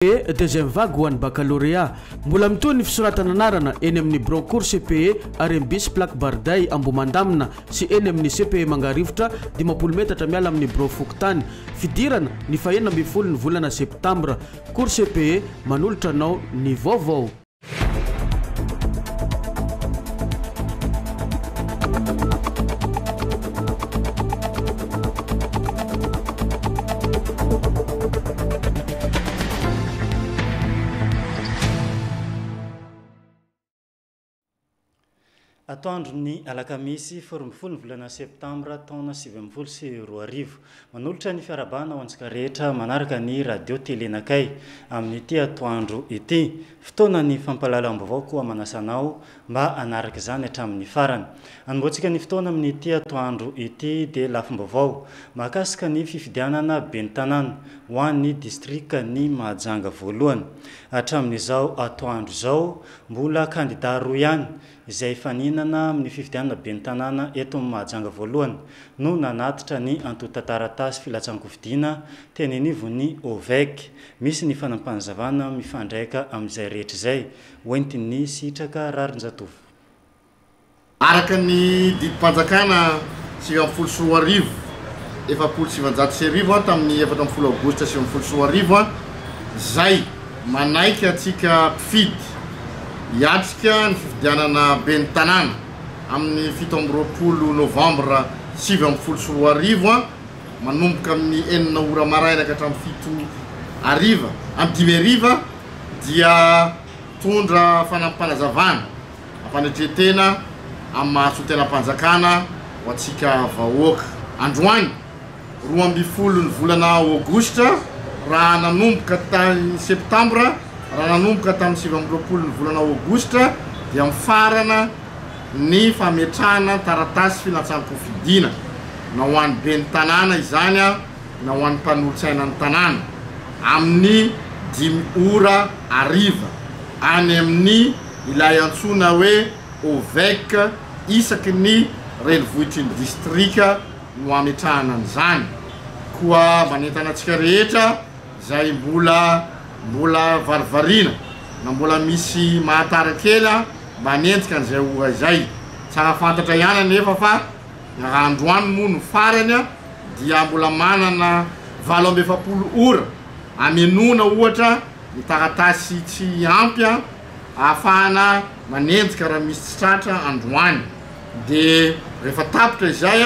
Deuxième vague ho an'ny baccalauréat mbola mitoy ny fisoratana anarana eny amin'ny broncourt CPE ary ambis plaque barday ambomandamina sy eny amin'ny CPE mangarivotra 50 metatra miala amin'ny bro Fokontany fidirana ny fahenina amby folo ny volana septambra cours CPE manolotra anao ny vaovao. Atoandro ny alakamisy 14 volana septambra taona 2024 manolotra ny fiarabana ho antsika rehetra manaraka ny radio telenakay amin'ity atoandro ity fotoana ny fampalalam-baovao koa manasanao mba anaraka izany hatramin'ny farany anomboantsika ny fotoana amin'ity atoandro ity dia lafim-baovao mahakasika ny fifidianana ben'ny tanàna ho an'ny distrika ny Mahajanga voalohany hatramin'izao atoandro izao mbola kandida roa ihany izay faninana amin'ny fifidianana ben'ny tanàna eto amin'ny Mahajanga voalohany no nanatitra ny antota-taratasy filatsan-kofidiana teny anivon'ny OVEC misy ny fanampanazavana mifandraika amin'izay rehetra izay hoentin'ny sitraka rarin-jatovo araka ny didim-panjakana 2024 1770 tamin'ny 14 aogositra 2024 zay manaiky atsika mpifidy hiatrika ny fifidianana ben'ny tanàna amin'ny 17 novambra 2024 manomboka amin'ny 9 ora maraina ka hatramin'ny 7 ariva amin'ny 5 ariva dia tondra fanampanazavana ampanetretena amin'ny mahasotenam-panjakana ho atsika vahoaka androany 12 ny volana aogositra raha nanomboka tany septambra raha nanomboka tamin'ny 17 ny volana aogositra dia mifarana ny fametrahana taratasy filatsan-kofidiana na ho an'ny ben'ny tanàna izany na ho an'ny mpanolotsaina ny tanàna amin'ny 5 ora ariva any amin'ny ilay antsona hoe OVEC isaky ny renivohitry ny distrika no ametrahana an'izany koa manentana antsika rehetra zay mbola varivarina na mbola misy mahatara kely manenjika an'izay ora izay tsara fantatra ihany anefa fa androany moa no farany dia mbola manana 7 ora amenona ohatra ny taratasy tsy ampy ahafahana manenjika raha misy tsy tratra androany dia rehefa tapitra izay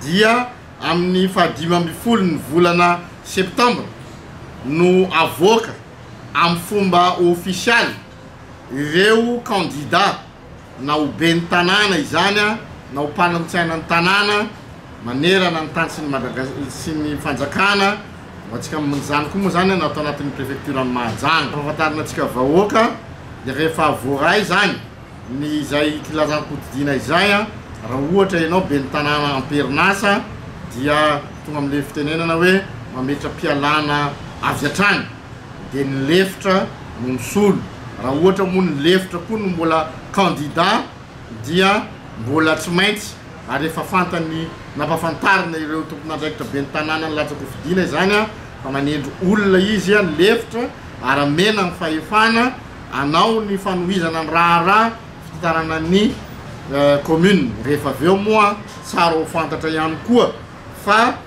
dia amin'ny 15 ny volana septambra no avoaka amin'ny fomba ofisialy ireo candidat na ho ben'ny tanàna izany na ho mpanolotsaina ny tanàna manerana ny tany sy ny fanjakana atsika min'izany koa moa zany natao anatin'ny préfecture ny Mahajanga fahafantarana atsika vahoaka dia rehefa voaray zany ny izay kilazan-kofidiana izay raha ohatra ianao ben'ny tanàna amperinasa dia tonga amin'le fitenenana hoe mametra mpialana avy hatrany dia ny lefitra no misolo raha ohatra moa ny lefitra koa no mbola candidat dia mbola tsy maintsy ary efa fantany nampafantarina ireo tompon'andraikitra ben'ny tanàna ny latsa-kofidiana izany fa manendro olona izy ny lefitra ary amena ny fahefana anao ny fanohizana ny raha fitarana ny commune rehefa aveo moa tsara ho fantatra ihany koa fa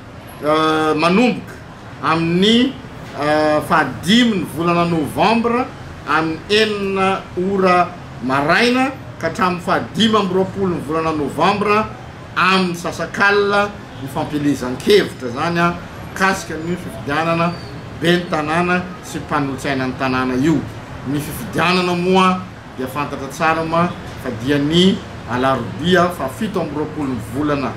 manomboka amin'ny 15 ny volana novambra amin'ny 9 ora maraina ka hatramin'ny 15 ny volana novambra amin'ny sasakalina ny fampelezan-kevitra zany kasika ny fifidianana ben'ny tanàna sy mpanolotsaina ny tanàna io ny fifidianana moa dia fantatra tsara ma fa dia ny alarobia fa 17 ny volana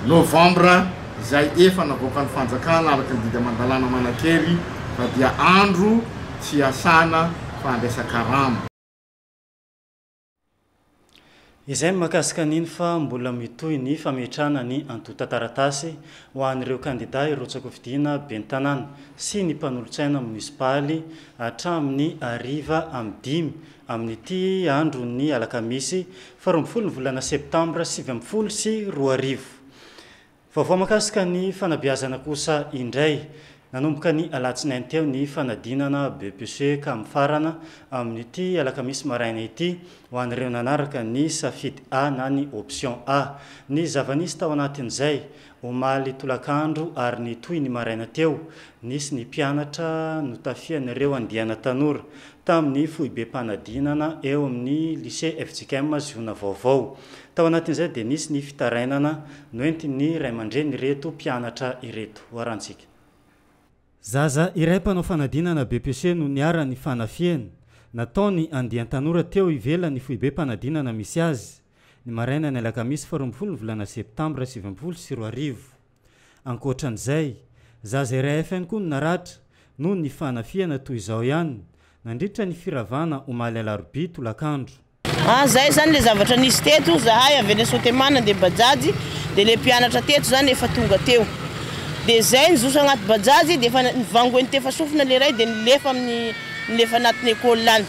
novambra izay efa navoaka ny fanjakana araka ny didy amandalana manakery fa dia andro tsy asana fa andraisa-karama izay mahakasika an'iny fa mbola mitoy ny fametrahana ny antota-taratasy ho an'ireo kandida ireo tsakofidiana ben'ny tanàna sy ny mpanolotsaina munisipaly hatramin'ny ariva amin'ny 5 amin'ity andro ny alakamisy 12 ny volana septambra 2024 vaovao mahakasika ny fanabeazana kosa indray nanomboka ny alatsinainy teo ny fanadinana BPC ka mifarana amin'ity alakamisy maraina ity ho an'ireo nanaraka ny safidy A na ny option A. Ny zavanisy tao anatin'izay omaly tolakandro ary ny toy ny maraina teo nisy ny mpianatra notafian'ireo andiana tanora tamin'ny foibe mpanadinana eo amin'ny lycée FJKM Ziona vaovao. Tao anatin'izay dia nisy ny fitarainana noentiny ray aman-dreny ireto mpianatra ireto. Hoarantsika. Zaza iray mpanao fanadinana BPC no niara-ny fanafiany nataony andian tanora teo ivelany foibe mpanadinana misy azy ny maraina ny alakamisy 12 volana septambra 2024. Ankoatran'izay, zaza iray FN koa no naratra no ny fanafiana toy izao ihany nandritra ny firavana omaly alarobia tolakandro. Zay zany le zavatra nisy teto zahay avy any Sotemana de bajaji de le mpianatra teto zany efa tonga teo. De zay nizoso agnaty bajaji de efa nivangoeny tefa sofina le ray de nilefa anatin'ny école lany.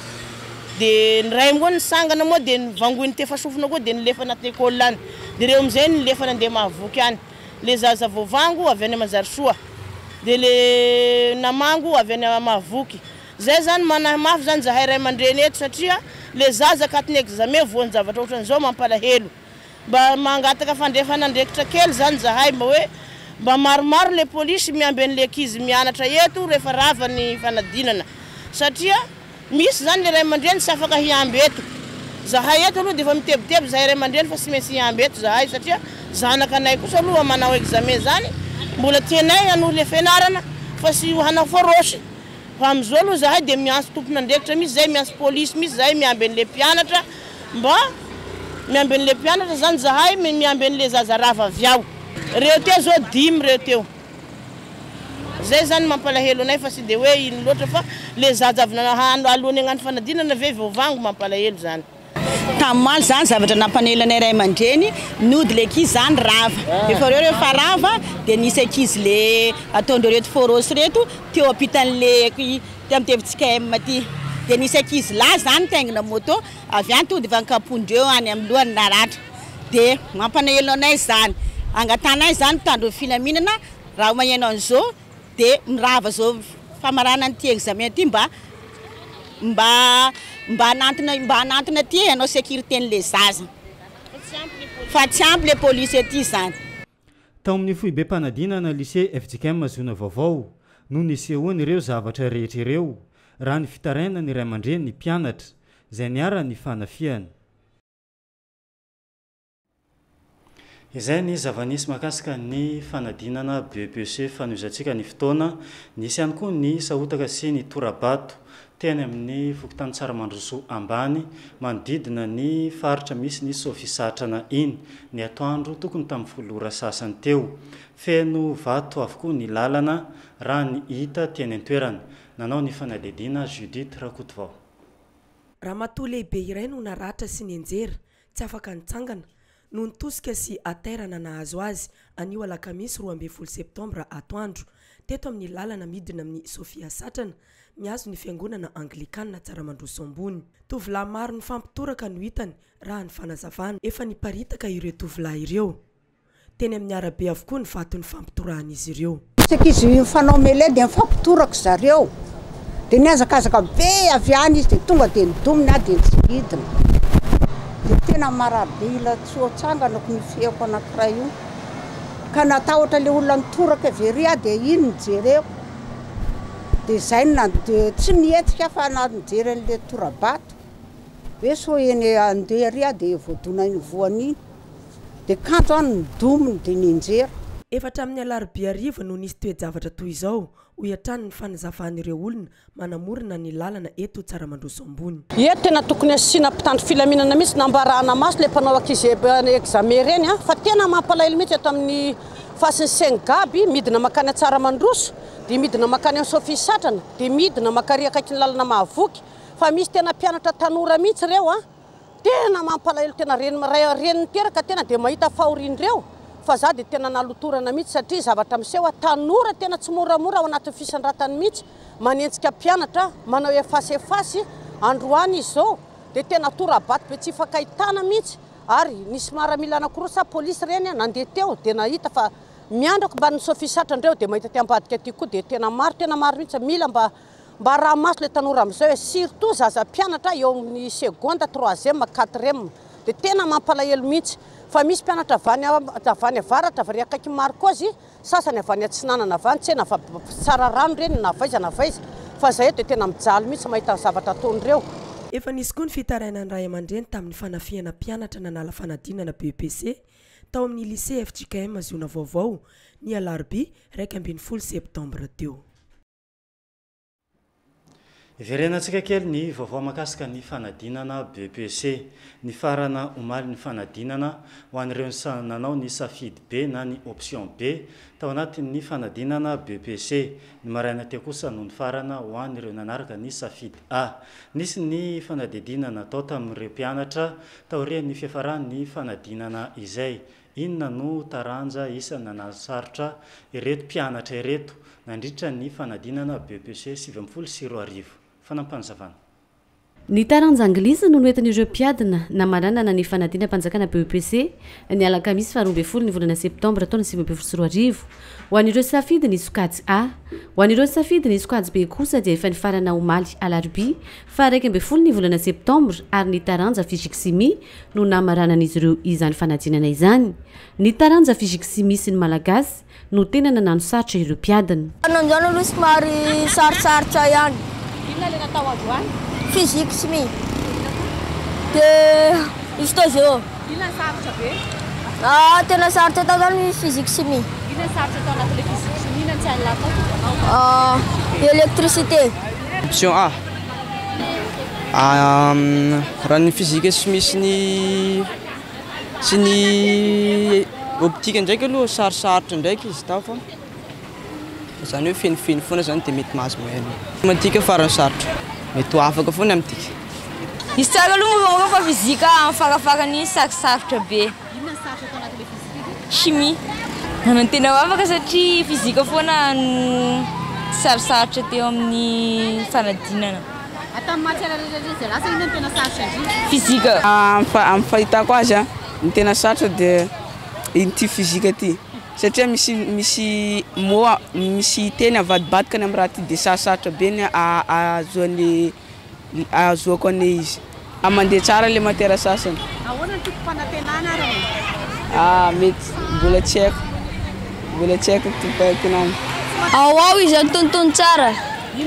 De ray moa nisangana moa de nivangoeny tefa sofina koa de nilefa anatin'ny école lany. De reo amizay nilefa nandeha mahavoky any. Le zaza voavango avy any Manjarisoa. De le namango avy any mahavoky. Zay zany manamafy zany zahay ray aman-dreny eto satria le zaza katiny examen voany zavatra ohatran'izao mampalahelo. Mba mangataka fandrefana andraikitra kely zany zahay mba hoe mba maromaro le polisy miamby an'le ankizy mianatra eto rehefa rava ny fanadinana. Satria misy zany le ray aman-dreny tsy afaka hiamby eto. Zahay eto aloha dia efa mitebiteby zahay ray aman-dreny fa tsy maintsy hiamby eto zahay satria zanaka anay kosa aloha manao examen zany mbola tianay hanohy le fianarana fa sy hanao forosy. Fa amizao aloha zahay dia miantso tompon'andraikitra misy zay miantso polisy misy zahay miamby an'le mpianatra mba miamby an'le mpianatra zany zahay miamby an'le zaza rava avy ao. Reo teo zao 10 reo teo. Zay zany mampalahelo anay fa sy dia hoe ino loatra fa le zaza avy alohany hagnano fanadinana ve voavango mampalahelo zany. Tamaly zany zavatra nampanelana ray aman-dreny nody le ankizy zany rava. Efa reo rehefa rava dia nisy ankizy le ataondreo reto forosy reto teo ampitan'le mitebitsika ty. Dia nisy ankizy lahy zany taingina moto avy any tody vankapondreo any amin'ny lohany naratra. Dia mampanahelo anay zany. Angatanay zany tandro filaminana raha magnano an'izao dia mirava zao famarana an'ity examen ty mba anantona ty hanao sécurité n'le zaza. Fa tsy ampy le polisy aty zany. Tao amin'ny foibe mpanadinana lycée FJKM Ziona vaovao no nisehoany ireo zavatra rehetra ireo raha ny fitaraina ny ray aman-dreny ny mpianatra izay niara ny fanafiany. Izay ny zavanisy makasika ny fanadinana BPC fanoizantsika ny fotoana. Nisy ihany koa ny sahotaka sy ny torabato teny amin'ny fokotany Tsaramandroso ambany manodidina ny faritra misy ny sofisatrana iny ny atoandro tokony tamin'ny folora sasany teo. Feno vato avokoa ny lalana raha ny hita teny an-toerana. Nanao ny fanadidina Judith Rakotovao. Ramatoa lehibe iray no naratra sy ny anjera tsy afaka nitsangana no nitosika sy aterana nahazo azy anio alakamisy 12 septambra atoandro teto amin'ny lalana midina amin'ny Sofia Satrana miazo ny fiangonana Anglikana Tsaramandroso ambony. Tovolahy maro ny fampitoraka no hitany raha ny fanazavana efa niparitaka ireo tovolahy ireo. Teny amin'ny arabe avokoa ny vaton'ny fampitorahana izy ireo. Izy mifanao mele dia mifampitoraka zareo. Dia niazakazaka be avy any izy dia tonga dia nidomina dia nitsigidina. Dia tena marabila tsy hoatsangana ny fiako anankiray io. Ka natahotra le olona nitoraka veria dia iny nijereo. Dia zay tsy nietika fa nijery an'le torabato. Hoe so eny andeha ria dia voadona ny voaniny. Dia kanto any nidominy dia ninjera. Efatra amin'ny alarobia ariva no nisy toe-javatra toy izao ho iatrany ny fanazavan'ireo olona manamorona ny lalana eto Tsaramandroso ambony. Eto tena tokony asiana mpitandro filaminana mihitsy nambarahana maso le mpanao ankizy examen reny fa tena mampalahelo mihitsy eto amin'ny fasin'ny Sengaby midina makany Tsaramandroso dia midina makany amin'ny Sofia Satrana dia midina makary akaiky ny lalana Mahavoky fa misy tena mpianatra tanora mihitsy reo tena mampalahelo tena reniny teraka tena dia mahita fahorian'ireo. Fa za dia tena nalotorana mihitsy satria zavatra miseho tanora tena tsy moramora ao anatin'ny fisandrantany mihitsy manenjika mpianatra manao efasefasy androany izao dia tena torabato be tsy fakahitana mihitsy ary nisy maramila anankiroa sa polisy reny nandeha teo dia nahita fa miandrako mba ny sofisatrandreo dia mahita ambadika ty koa dia tena maro mihitsy mila mba raha maso le tanora amin'izao hoe surtout zaza mpianatra eo amin'ny seconde 3e 4e dia tena mampalahelo mihitsy fa misy mpianatra avany avaratra vari akaiky maro koa zy sasany avany atsinanana avany tsena fa tsara rano reny na vaiza fa zay dia tena mijaly mihitsy mahita zavatra ataon'ireo. Efa nisy koa ny fitarainan'ny ray aman-dreny tamin'ny fanafiana mpianatra nanala fanadinana BEPC tao amin'ny lycée FJKM Ziona Vaovao ny alarobia 12 septambra teo. Iverenantsika kely ny vaovao mahakasika ny fanadinana BEPC. Ny farana omaly ny fanadinana ho an'ireo nanao ny safidy B na ny option B tao anatin'ny fanadinana BEPC. Ny maraina teo kosa no ny farana ho an'ireo nanaraka ny safidy A. Nisy ny fanadidinana atao tamin'ireo mpianatra taoria ny fiafaran'ny fanadinana izay. Inona no taranja isa nanasarotra ireto mpianatra ireto nandritra ny fanadinana BEPC 70 fanampanjavana. Ny taranja anglisy no noentin'ireo mpiadina na mananana ny fanadinam-panjakana BEPC ny alakamisy 12 ny volana septambra taona 2024. Ho an'ireo safidy ny sokajy A, ho an'ireo safidy ny sokajy B kosa dia efa nifarana omaly alarobia fa 12 ny volana septambra ary ny taranja fiziksimia no namaranan'izy ireo izany fanadinana izany. Ny taranja fiziksimia sy ny malagasy no tena nanano sarotra ireo mpiadina. Nanjano aloha somary sarosarotra ihany. Inona le natao androany? Physique chimie. Dia isto zao. Inona sarotra be? Tena sarotra tao zany physique chimie. Inona sarotra tao anatin'ilay physique chimie na tsy hain'ny latao? Électricité. Option A. Raha ny physique chimie sy ny optique ndraiky aloha sarosarotra ndraiky izy tao fa zany hoe fenifeny foana zany dia mety mahazo mahay. Matematika farany sarotra. Mety afaka foana amin'ity. Izy tsara aloha moa fa fizika farafara sarosarotra be. Inona sarotra tao anatin'ilay fizika? Chimie. Nanao tena afaka satria fizika foana no sarosarotra teo amin'ny fanadinana. Atao amin'ny matière rehetrarehetra lasa inona no tena sarotra indrindra? Fizika. Amin'ny fahitako azy ny tena sarotra dia ity fizika ty. Satria misy moa misy teny avadibadika ny amin'ny raha ty dia sarosarotra be ny azoako an'ilay izy. Mandeha tsara ilay matière sasany. Ahoana ny tompo-panantenana ary? Mety mbola tsy haiko tompo-panantenana. Ao izy antontono tsara.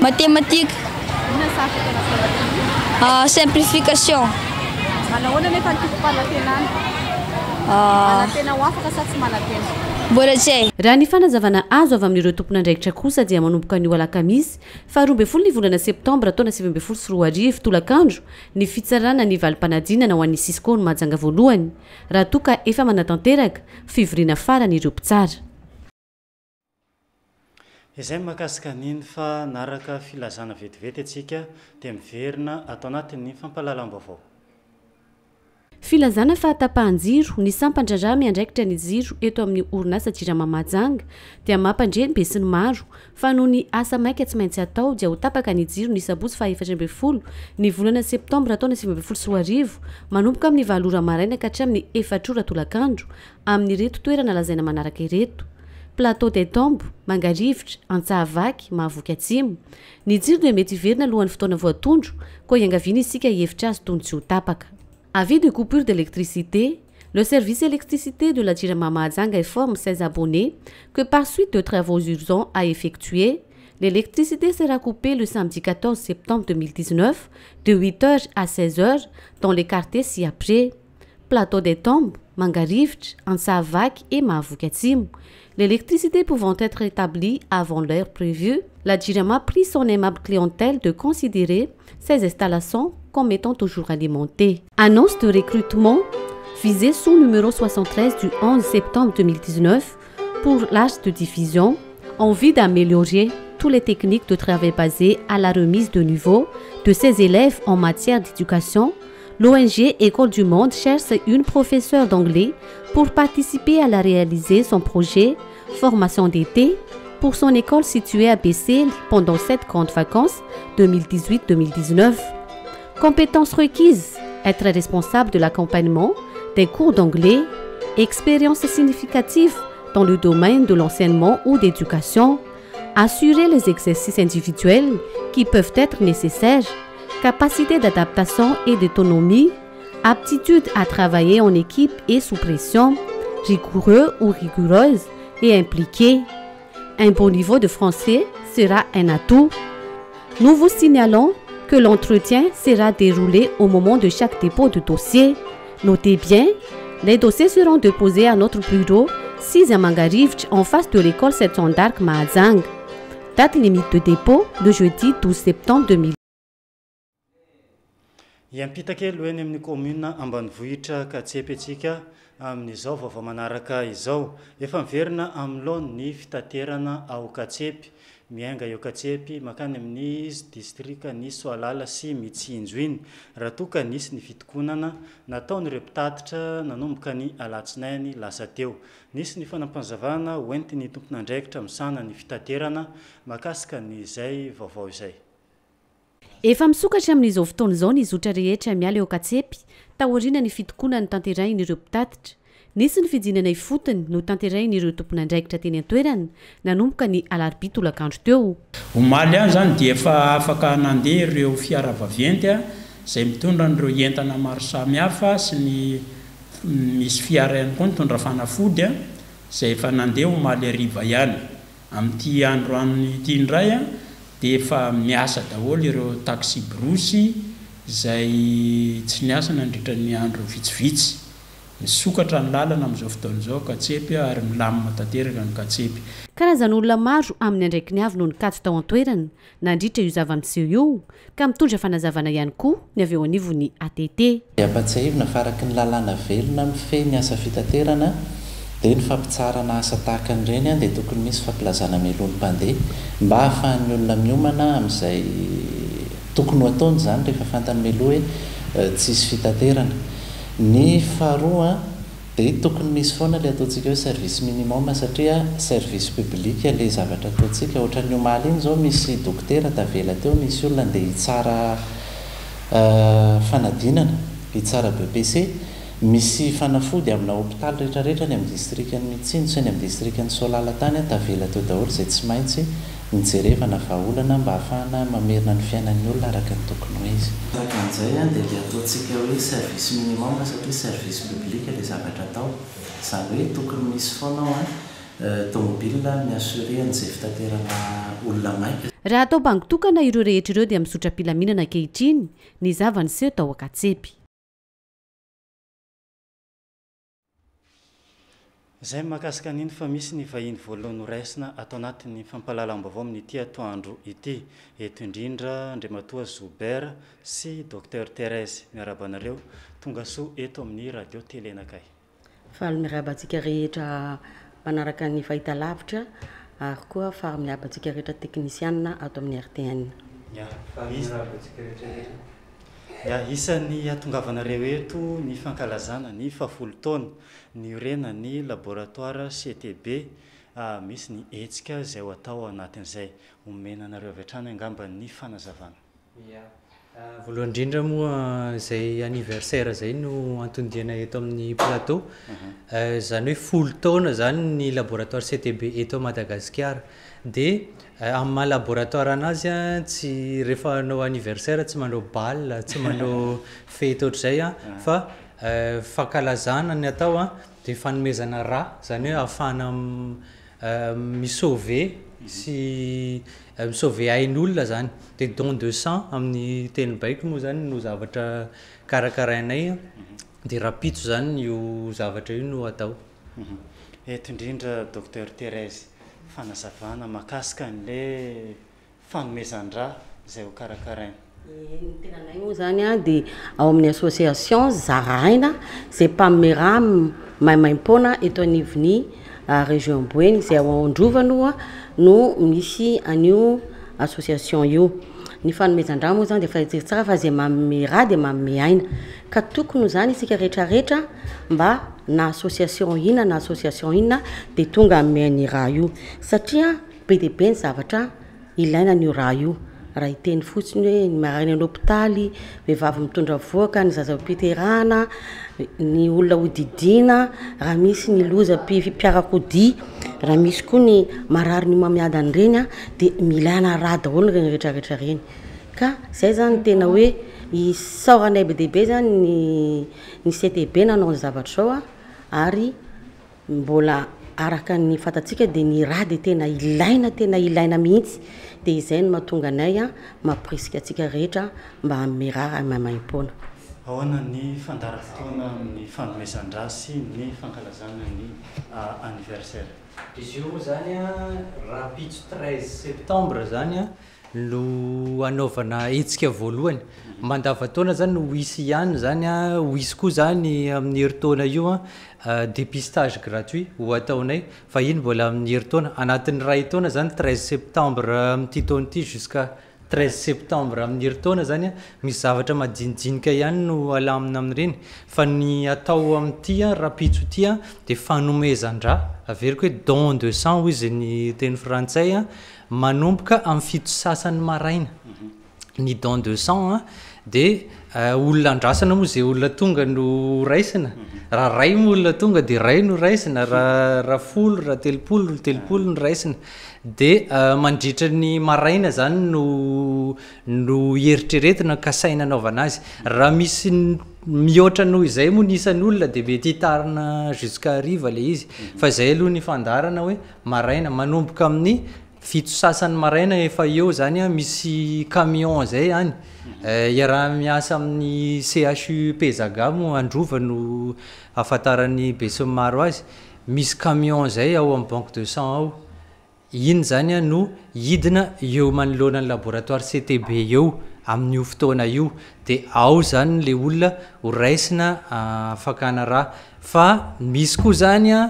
Matematika. Inona sarotra tena fanantenana? Simplification. Manahoana nefa ny tompo-panantenana? Manantena ho afaka sa tsy manantena? Mbola tsy hay. Raha ny fanazavana azo avy amin'ireo tompon'andraikitra kosa dia manomboka ny alakamisy 12 ny volana septambra taona 2024 tolakandro ny fitsarana ny valim-panadinana ho an'ny Cisco no mahajanga voalohany raha toka efa manatanteraka fivoriana farany ireo mpitsara. Izay mahakasika niny fa naraka filazana vetivety atsika dia miverina atao anatin'ny fampahalalam-baovao. Filazana fa tapahan-jiro ny sampan-draharaha miandraikitra ny jiro eto amin'ny orinasa Jirama Mahajanga dia mampandreny be sy ny maro fa noho ny asa maika tsy maintsy atao dia ho tapaka ny jiro ny sabotsy 14 ny volana septambra taona 2024 manomboka amin'ny 7 ora maraina ka hatramin'ny 4 ora tolakandro amin'ireto toerana lazaina manaraka ireto: Plateau des Tombes, Mangarivotra, Antsahavaky, Mahavoky Atsimo. Ny jiro dia mety hiverina alohan'ny fotoana voatondro koa iangaviana isika hevitra azy tony tsy ho tapaka. Avis de coupure d'électricité, le service électricité de la Jirama Mahajanga informe ses abonnés que par suite de travaux urgents à effectuer, l'électricité sera coupée le samedi 14 septembre 2019 de 8h à 16h dans les quartiers ci-après: Plateau des Tombes, Mangarivotra, Antsahavaky et Mahavoky Atsimo. L'électricité pouvant être établie avant l'heure prévue, la Jirama prie son aimable clientèle de considérer ces installations comme étant toujours alimentées. Annonce de recrutement visée sous numéro 73 du 11 septembre 2019 pour l'âge de diffusion en vue d'améliorer toutes les techniques de travail basées à la remise de niveau de ses élèves en matière d'éducation. L'ONG École du Monde cherche une professeure d'anglais pour participer à la réaliser son projet formation d'été pour son école située à Bessel pendant cette grande vacances 2018-2019. Compétences requises: être responsable de l'accompagnement des cours d'anglais, expérience significative dans le domaine de l'enseignement ou d'éducation, assurer les exercices individuels qui peuvent être nécessaires, capacité d'adaptation et d'autonomie, aptitude à travailler en équipe et sous pression, rigoureux ou rigoureuse et impliqué. Un bon niveau de français sera un atout. Nous vous signalons que l'entretien sera déroulé au moment de chaque dépôt de dossier. Notez bien, les dossiers seront déposés à notre bureau 6e Mangarivtch en face de l'école secondaire Mahazang. Date limite de dépôt le jeudi 12 septembre 2000. Iampitaka elo eny amin'ny commune ambanivohitra Katsepy atsika amin'izao vaovao manaraka izao efa miverina amin'ilony ny fitaterana ao Katsepy miainga eo Katsepy makany amin'ny district ny Soalala sy Mitsinjo iny raha toa ka nisy ny fitokonana nataon'ireo mpitatitra nanomboka ny alatsinainy lasa teo nisy ny fanampanzavana hoentiny tompon'andraikitra misana ny fitaterana makasika nyizay vaovao izay. Efa misokatra amin'izao fotoana izao ny zotra rehetra miala eo Katsepy taoriana ny fitokonany tanterain'ireo mpitatitra. Nisy ny fidinana ifotony no tanterain'ireo tompon'andraikitra teny an-toerana nanomboka ny alarobia tolakandro teo. Omaly any zany dia efa afaka nandeha ireo fiara vaventy izay mitondra an'ireo entana maro samihafa sy ny misy fiara ihany koa mitondra fanafody izay efa nandeha omaly hariva ihany. Amin'ity andro ity indray dia efa miasa daholo ireo taxi brosy izay tsy niasa nandritra ny andro vitsivitsy. Misokatra ny lalana amin'izao fotoana izao Katsepy ary milamina tanteraka ny Katsepy. Karazan'olona maro amin'ny andraiky ny avy no nikatso tao an-toerana nandritra io zava-miseho io ka mitondra fanazavana ihany koa ny avy eo anivon'ny ATT. Ampatsahivina faraky ny lalàna velona mifehy ny asa fitaterana dia ny fampitsarana asa tahaka an'ireny dia tokony misy fampilazana melom-pandeha mba ahafahan'ny olona miomana amin'izay tokony ho ataony zany rehefa fantany meloa hoe tsisy fitaterana. Ny faharoa dia tokony misy foana ilay ataontsika hoe service minimum satria service public ilay zavatra ataontsika ohatran'ny omaly iny zao misy dokotera tavela teo misy olona andeha hitsara fanadinana hitsara BPC misy fanafody amina hôpitaly rehetrarehetra ny amin'ny distrikany Mitsinjo sy ny amin'ny distrikany Soalala tany tavela teo daholo izay tsy maintsy nijerevana vahaolana mba ahafahana mamerina ny fiainan'ny olona araka ny tokony ho izy. Araka an'izay dia ilay ataontsika hoe service minimum satria service public ilay zavatra atao izany hoe tokony misy foana tomobila miassurer an'izay fitaterana olona maika. Raha atao bangitokana ireo rehetra ireo dia misotra mpilaminana ankehitriny ny zava-niseho tao Katsepy. Zay makasika an'iny fa misy ny vahiny voalohany horaisina atao anatin'ny fampahalalam-baovao amin'ity atoandro ity eto indrindra Andriamatoa Zoubert sy Dr Thérèse miarabanareo tonga soa eto amin'ny radio télé anakay. Faly miarabantsika rehetra manaraka ny fahitalavitra ary koa faly miarabantsika rehetra teknisianina ato amin'ny RTN. Isan'ny atongavanareo eto ny fankalazana ny fahafolo taona ny orena ny laboratoire CTB misy ny hetsika izay ho atao anatin'izay omenanareo avy hatrany angamba ny fanazavana. Voalohany indrindra moa izay anniversaire izay no antondihana eto amin'ny plateau izany hoe folo taona zany ny laboratoire CTB eto Madagasikara dia amin'ny maha laboratoire anazy tsy rehefa anao anniversaire tsy manao bal tsy manao fety ohatr'izay fa fankalazana ny atao dia fanomezana rà zany hoe ahafahana misauver sy misauver ain'olona zany dia don de sang amin'ny teny baiko moa zany no zavatra karakarainay dia rapitso zany io zavatra io no atao. Eto indrindra Dr Thérèse fanazavana makasika an'ilay fanomezan-drà izay ho karakaraina. Ny tenanay moa zany dia ao amin'ny association zaraina izay mpagnome rà maimaim-poana eto anivon'ny région Boeny izay ao Androvano no misy an'io association io. Ny fanomezan-drà moa zany dia efa tsara fa izay manome rà dia manome aina ka tokony zany isika rehetrarehetra mba na association inona dia tonga amin'ny rà io satria be dia be ny zavatra ilaina n'io rà io raha iteny fotsiny hoe ny marainy an'hôpitaly vehivavy mitondra voaka ny zazam-piterana ny olona hodidina raha misy ny loza mpiarakodia raha misy koa ny marary ny mamiadany reny a dia milana raha daholo reny rehetrarehetra reny ka zay zany tena hoe isaoranay be dehibe zany ny CTB nanao ny zavatra zao a ary mbola araka ny fatatsika dia ny raha dia tena ilaina mihitsy dia izay no mahatonga anay a mampirisika atsika rehetra mba hamme raha maimaim-poana. Ahoana ny fandara-fotoana amin'ny fanomezan-drasy ny fankalazana ny anniversaire. Izy io zany a raha pitso 13 septembre zany a no anaovana hetsika voalohany mandavataona zany no hisy ihany zany a hisy koa zany amin'ny heritaona io a dépistage gratuit ho ataonay fa iny mbola amin'ny heritaona anatin'ny ray taona zany 13 septembre amin'ity taona ity jusqu'à 13 septembre amin'ny heritaona zany a misy zavatra madinidinika ihany no alamina amin'ireny fa ny atao amin'ity a raha pitso ity a dia fanomezan-drà averiko hoe don de sang hoy izy ny teny frantsay a manomboka amin'ny fito sasany maraina ny don de sang a dia olona andrasana moa zay olona tonga no raisina raha ray moa olona tonga dia ray no raisina raha folo raha telopolo no raisina dia mandritra ny maraina zany no eritreretina ka saina anaovana azy raha misy mihoatra noho izay moa nisan'ny olona dia mety hitarina jusqu'à hariva le izy fa izay aloha ny fandarana hoe maraina manomboka amin'ny fito sasany maraina efa eo zany a misy camion zay any iaraha miasa amin'ny CHU Pezaga moa Androva no ahafantaran'ny Besinimaro azy misy camion zay ao amin'ny banque de sang ao iny zany a no hidina eo manoloana ny laboratoire CTB eo amin'io fotoana io dia ao zany le olona ho raisina fakana raha fa misy koa zany a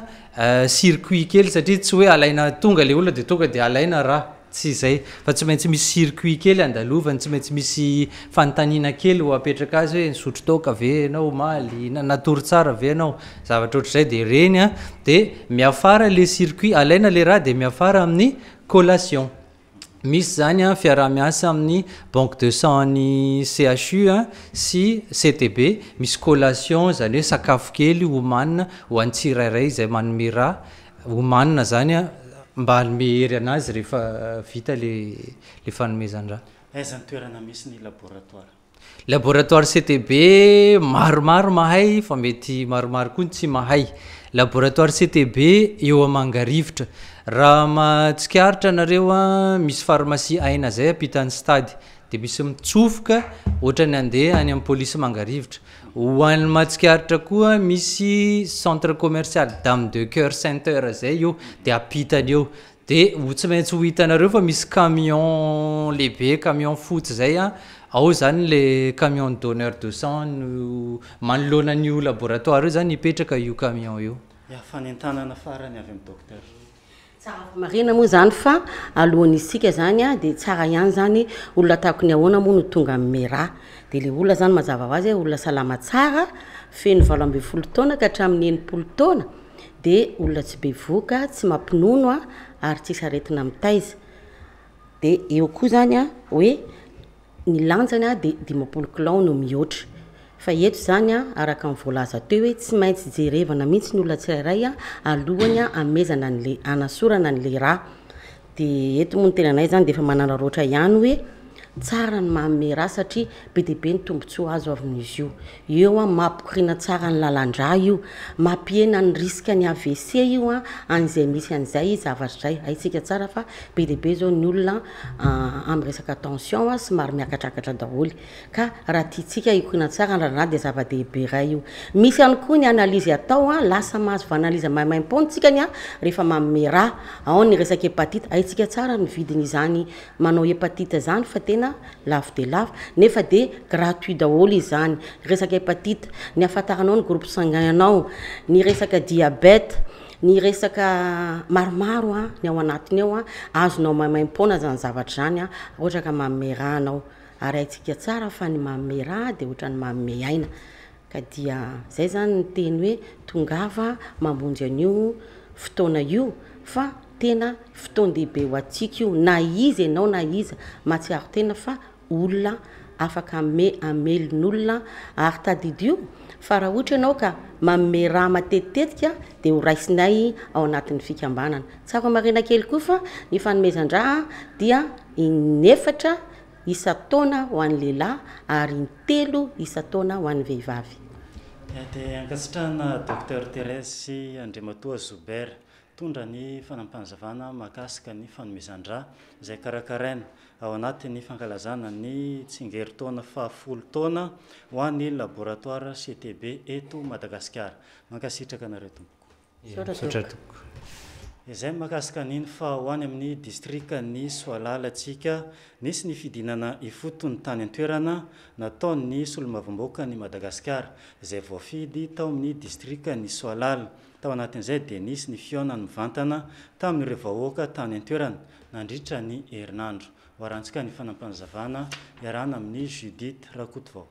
circuit kely satria tsy hoe alaina tonga le olona dia tonga dia alaina raha tsy izay fa tsy maintsy misy circuit kely andalovany tsy maintsy misy fanontaniana kely ho apetraka azy hoe nisotro toka ve ianao maly natory tsara ve ianao zavatra ohatr'izay dia reny a dia miafara le circuit alaina le raha dia miafara amin'ny collation misy zany a fiaraha-miasa amin'ny banque de sang ny CHU a sy CTB misy collation zany hoe sakafo kely homanina ho an'ny tsirairay izay manome raha homanina zany a mba hanome hery anazy rehefa vita le fanomezan-draha. Aiza ny toerana misy ny laboratoire CTB maromaro mahay fa mety maromaro koa tsy mahay laboratoire CTB eo a Mangarivotra raha mahatsikaritra nareo a misy pharmacie aina zay apitan'ny stady dia misy mitsofoka ohatra ny andeha any amin'ny polisy Mangarivotra ho an'ny mahatsikaritra koa misy centre commercial Dame de Cœur Sainte-Heure zay io dia apitany eo dia ho tsy maintsy ho hitanareo fa misy camion lehibe camion fotsy zay a ao zany le camion donneur de sang no manoloana an'io laboratoire io zany hipetraka io camion io. Fanentanana farany avy amin'ny docteur. Marina moa zany fa alohan'ny isika zany a dia tsara ihany zany olona tahako ny ahoana moa no tonga amin'ny raha dia le olona zany mazava ho azy olona salama tsara feno 20 taona ka hatramin'ny 90 taona dia olona tsy be voka tsy mampinono a ary tsisy aretina mitaiza dia eo koa zany a hoe ny lanjany a dia 10 kilao no mihoatra fa eto zany a araka amin'ny voalaza teo hoe tsy maintsy jerevana mihitsy ny olona tsirairay a alohany a amezana an'le anasorana an'le raha dia eto moa ny tenanay zany dia efa manana roatra ihany hoe tsara ny manome raha satria be dia be ny tombontsoa azo amin'izy io eo a mampikoriana tsara ny lalan-drà io mampihena ny riska ny AVC io a an'izay misy an'izay zavatra zay haitsika tsara fa be dia be zao ny olona amin'ny resaka tension a somary miakatrakatra daholo ka raha tiatsika hikoriana tsara ny lalan-drà dia zava-dehibe iray io misy ihany koa ny analizy atao a lasa mahazo vanalizy maimaim-poantsika ny a rehefa manome raha ao ny resaka hepatite haitsika tsara ny vidiny izany manao hepatite zany fa tena lafo dia lafo nefa dia gratuit daholo izany resaka hepatite ny afantaranao ny groupe sanguin anao ny resaka diabète ny resaka maromaro a ny ao anatiny ao a azonao maimaim-poana zany zavatra zany a ohatra ka manome raha anao ary haitsika tsara fa ny manome raha dia ohatra ny manome aina ka dia zay zany ny teny hoe tongava mamonjy an'io fotoana io fa tena fotoan-dehibe ho atsika io na izy ianao na iza matsiaro tena fa olona afaka amelon'olona ary tadidio fa raha ohatra ianao ka manome raha matetitetika dia ho raisinay ao anatin'ny fikambanana tsara marina kely koa fa ny fanomezan-draha dia 9 isa-taona ho an'ny lehilahy ary 3 isa-taona ho an'ny vehivavy. Dia ankasitrahana Dr Thérèse Andriamatoa Zoubert tondra ny fanampanazavana mahakasika ny fanomezan-draha izay karakaraina ao anatin'ny fankalazana ny tsingeritaona 10 taona ho an'ny laboratoire CTB eto Madagasikara. Mankasitraka nareo tompoko. Izay mahakasika niny fa ho any amin'ny distrika ny Soalala antsika nisy ny fidinana ifotony tany an-toerana nataon'ny solomavamboaka ny Madagasikara izay voafidy tao amin'ny distrika ny Soalala. Tao anatin'izay dia nisy ny fiona ny mivantana tamin'ireo vahoaka tany an-toerana nandritra ny herinandro. Varantsika ny fanampanazavana iarana amin'ny Judith Rakotovao.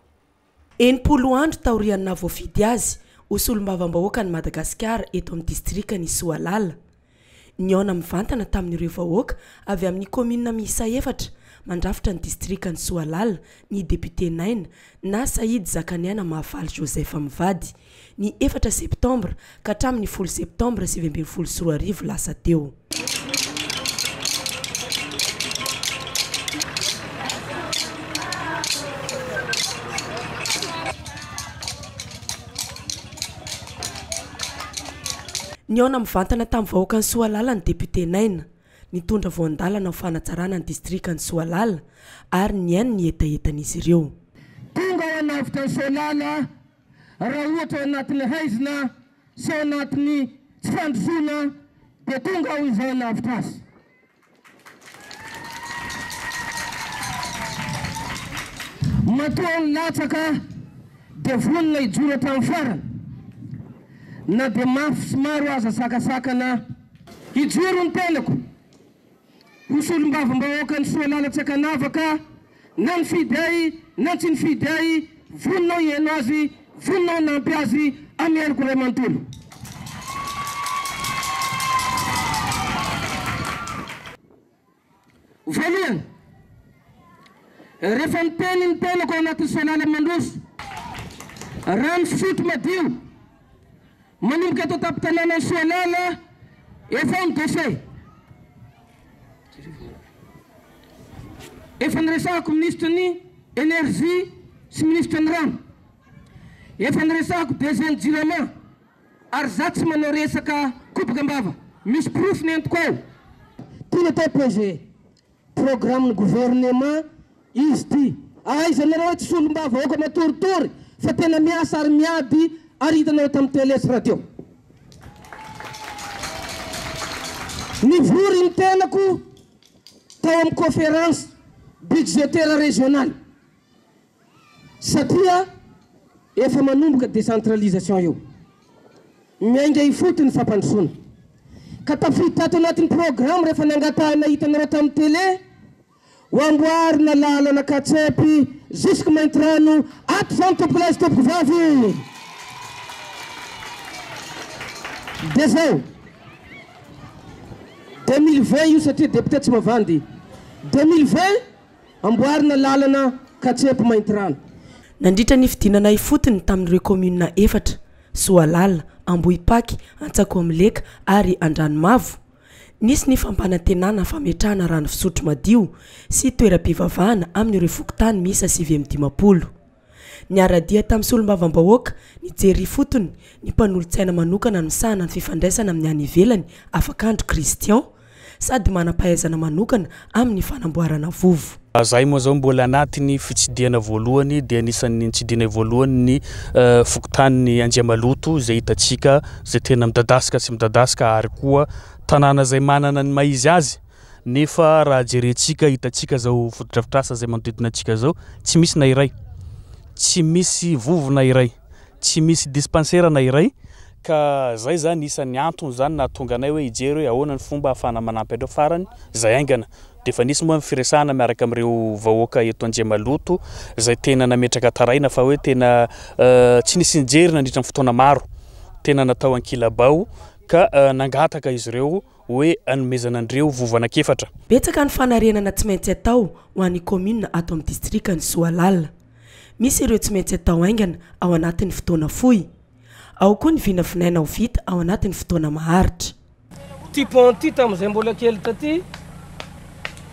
80 andro taorianina voafidy azy ho solombavam-bahoaka ny Madagasikara eto amin'ny distrika ny Soalala. Niona mivantana tamin'ireo vahoaka avy amin'ny commune miisa 4 mandrafitra ny distrika ny Soalala ny député 9 na Saïd Zakaniana Mahafaly Joseph Mivady ny 4 septembre ka hatramin'ny 10 septembre 2024 lasa teo. Niona mivantana tamin'ny vahoaka ny Soalala ny député 9 nitondra voandalana ho fanatsarana ny distrika ny Soalala ary niainy ny etaetan'izy ireo. Tonga ao anavitra ny Soalala raha ohatra anatin'ny haizina sy anatin'ny tsy fandrosoana dia tonga ao izao anavitra azy. Matoa ny latsaka dia vonona hijoro tamin'ny farany na dia mafy sy maro aza sakasakana hijoro ny tenako ho solombavam-bahoaka ny Soalala tsy akanavaka na ny fidy na tsy ny fidy voninao hiaino azy voninao nampy azy amianiko ray manontolo. Voalohany rehefa miteny ny tenako ao anatin'ny Soalala mandroso raha ny fisotro madio manomboka eto tapin-tanàna ny Soalala efa ny dossier efa niresahako ministre ny énergie sy ministre ny rano efa niresahako DG Jirama ary za tsy manao resaka kopaka ambava misy proof ny entiko ao tena atao projet programme ny gouvernement izy ty aizanareo hoe tsy solom-bava aoka matoritory fa tena miasa ary miady ary hitanareo tamin'ny télé sy radio. Nivory ny tenako tao amin'ny conférence budgétaire régionale satria efa manomboka décentralisation io miainga ifotony fampandrosoana ka tafiditra ato anatin'ny programme rehefa nangatahana hitanareo tamin'ny télé ho amboarina lalana katsepy jusque maintrano ato zany tompoko lazy tompoko vavy dia zao 2020 io satria député tsy mavandy 2020 amboarina lalana katsepy maintrano. Nandritra ny fidinana ifotony tamin'ireo commune 4 Soalala, Ambohipaky, Antsakoamileka ary Andranomavo. Nisy ny fampanantenana fametrahana rano fisotro madio sy toeram-pivavahana amin'ireo fokontany miisa 750. Niaradia tamin'ny solombavam-bahoaka nijery fotony ny mpanolontsaina manokana ny misahana ny fifandraisana amin'ny any ivelany Afakandro Christian sady manam-pahaizana manokana amin'ny fanamboarana vovo. Zahay moa zao mbola anatin'ny fitsidiana voalohany dia anisan'ny tsidiana voalohany ny fokontany Andriamaloto izay hitantsika izay tena midadasika sy midadasika ary koa tanàna izay manana ny maizy azy nefa raha jerentsika hitantsika zao fotodrafitrasa izay manodidina antsika zao tsy misy na iray, tsy misy vovo na iray, tsy misy dispensaire na iray ka zay zany isan'ny antony zany nahatonga anay hoe hijery hoe ahoana ny fomba ahafahana manampy andreo farany zay aingana. Dia fa nisy moa firesahana miaraka amin'ireo vahoaka eto Andriamaloto izay tena nametraka taraina fa hoe tena tsy nisy nijery nandritra ny fotoana maro tena natao ankilabao ka nangataka izy ireo hoe anomezanandreo vovanakefatra betsaka ny fanarenana tsy maintsy atao ho an'ny commune ato amin'ny distrikany Soalala. Misy ireo tsy maintsy atao aingana ao anatin'ny fotoana fohy, ao koa ny vinavinaina ho vita ao anatin'ny fotoana maharitra. Ty pont ty tamin'izay mbola kely taty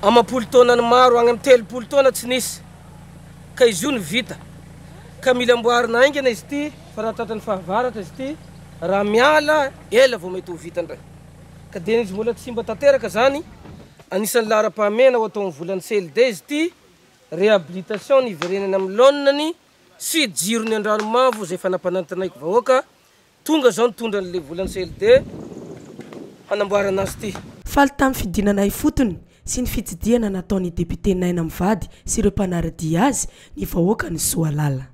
amapolo taona ny maro agny amin'ny telopolo taona tsy nisy ka izy io ny vita ka mila amboarina aingana izy ty fa raha tratran'ny fahavaratra izy ty raha miala ela vao mety ho vita ndray ka dia izy mbola tsy mba tanteraka zany anisan'ny lara-pahamena ho atao amin'ny volan'ny CLD izy ty réhabilitation ny iverenany amin'ny laonany sy jirony andranomavo zay fanampanantanaiko vahoaka tonga zao nitondra an'le volan'ny CLD hanamboarana azy ty. Faly tamin'ny fidinana fotony sy ny fitsidiana nataon'ny député Naina Mivady sy ireo mpanaradia azy ny vahoaka ny Soalala.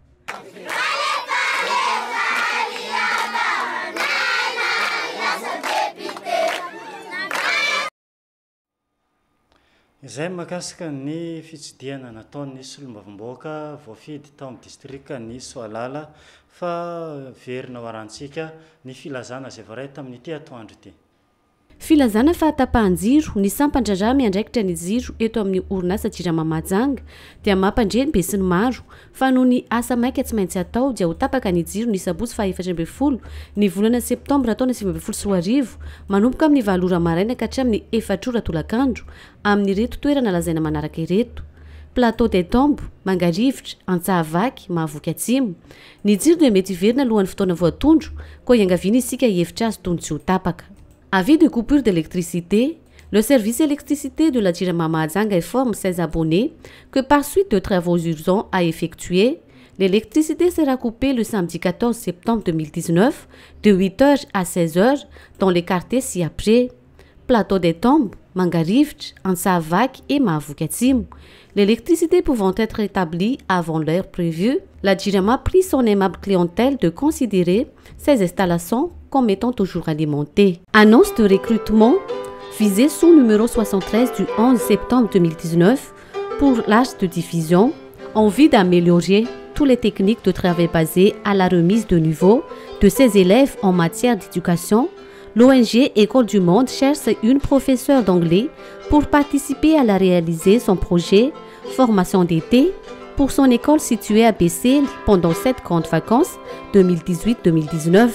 Izay makasika ny fitsidiana nataon'ny solombavamboaka voafidy tao amin'ny distrika ny Soalala fa verina hoarantsika ny filazana izay voaray tamin'ity atoandro ity. Filazana fa tapahan-jiro ny sampandrarà miandraikitra ny jiro eto amin'ny orinasa Jirama Mahajanga dia mampandreny be sy ny maro fa noho ny asa maika tsy maintsy atao dia ho tapaka ny jiro ny sabotsy fa 14 ny volana septambra taona 2024 manomboka amin'ny 7 ora maraina ka hatramin'ny 4 ora tolakandro amin'ny reto toerana lazaina manaraka ireto: Plateau des Tombes, Mangarivotra, Antsahavaky, Mahavoky Atsimo. Ny jiro dia mety hiverina alohan'ny fotoana voatondro koa iangaviana isika hihevitra azy tony tsy ho tapaka. Avis de coupure d'électricité, le service électricité de la Jirama Mahajanga informe ses abonnés que par suite de travaux urgents à effectuer, l'électricité sera coupée le samedi 14 septembre 2019 de 8h à 16h dans les quartiers ci-après: Plateau des Tombes, Mangarivotra, Antsahavaky et Mahavoky Atsimo. L'électricité pouvant être rétablie avant l'heure prévue, la Jirama prie son aimable clientèle de considérer ces installations comme étant toujours alimentées. Annonce de recrutement visée sous numéro 73 du 11 septembre 2019 pour l'âge de diffusion en vue d'améliorer toutes les techniques de travail basées à la remise de niveau de ses élèves en matière d'éducation. L'ONG École du Monde cherche une professeure d'anglais pour participer à la réaliser son projet formation d'été pour son école située à Bessel pendant cette grande vacances 2018-2019.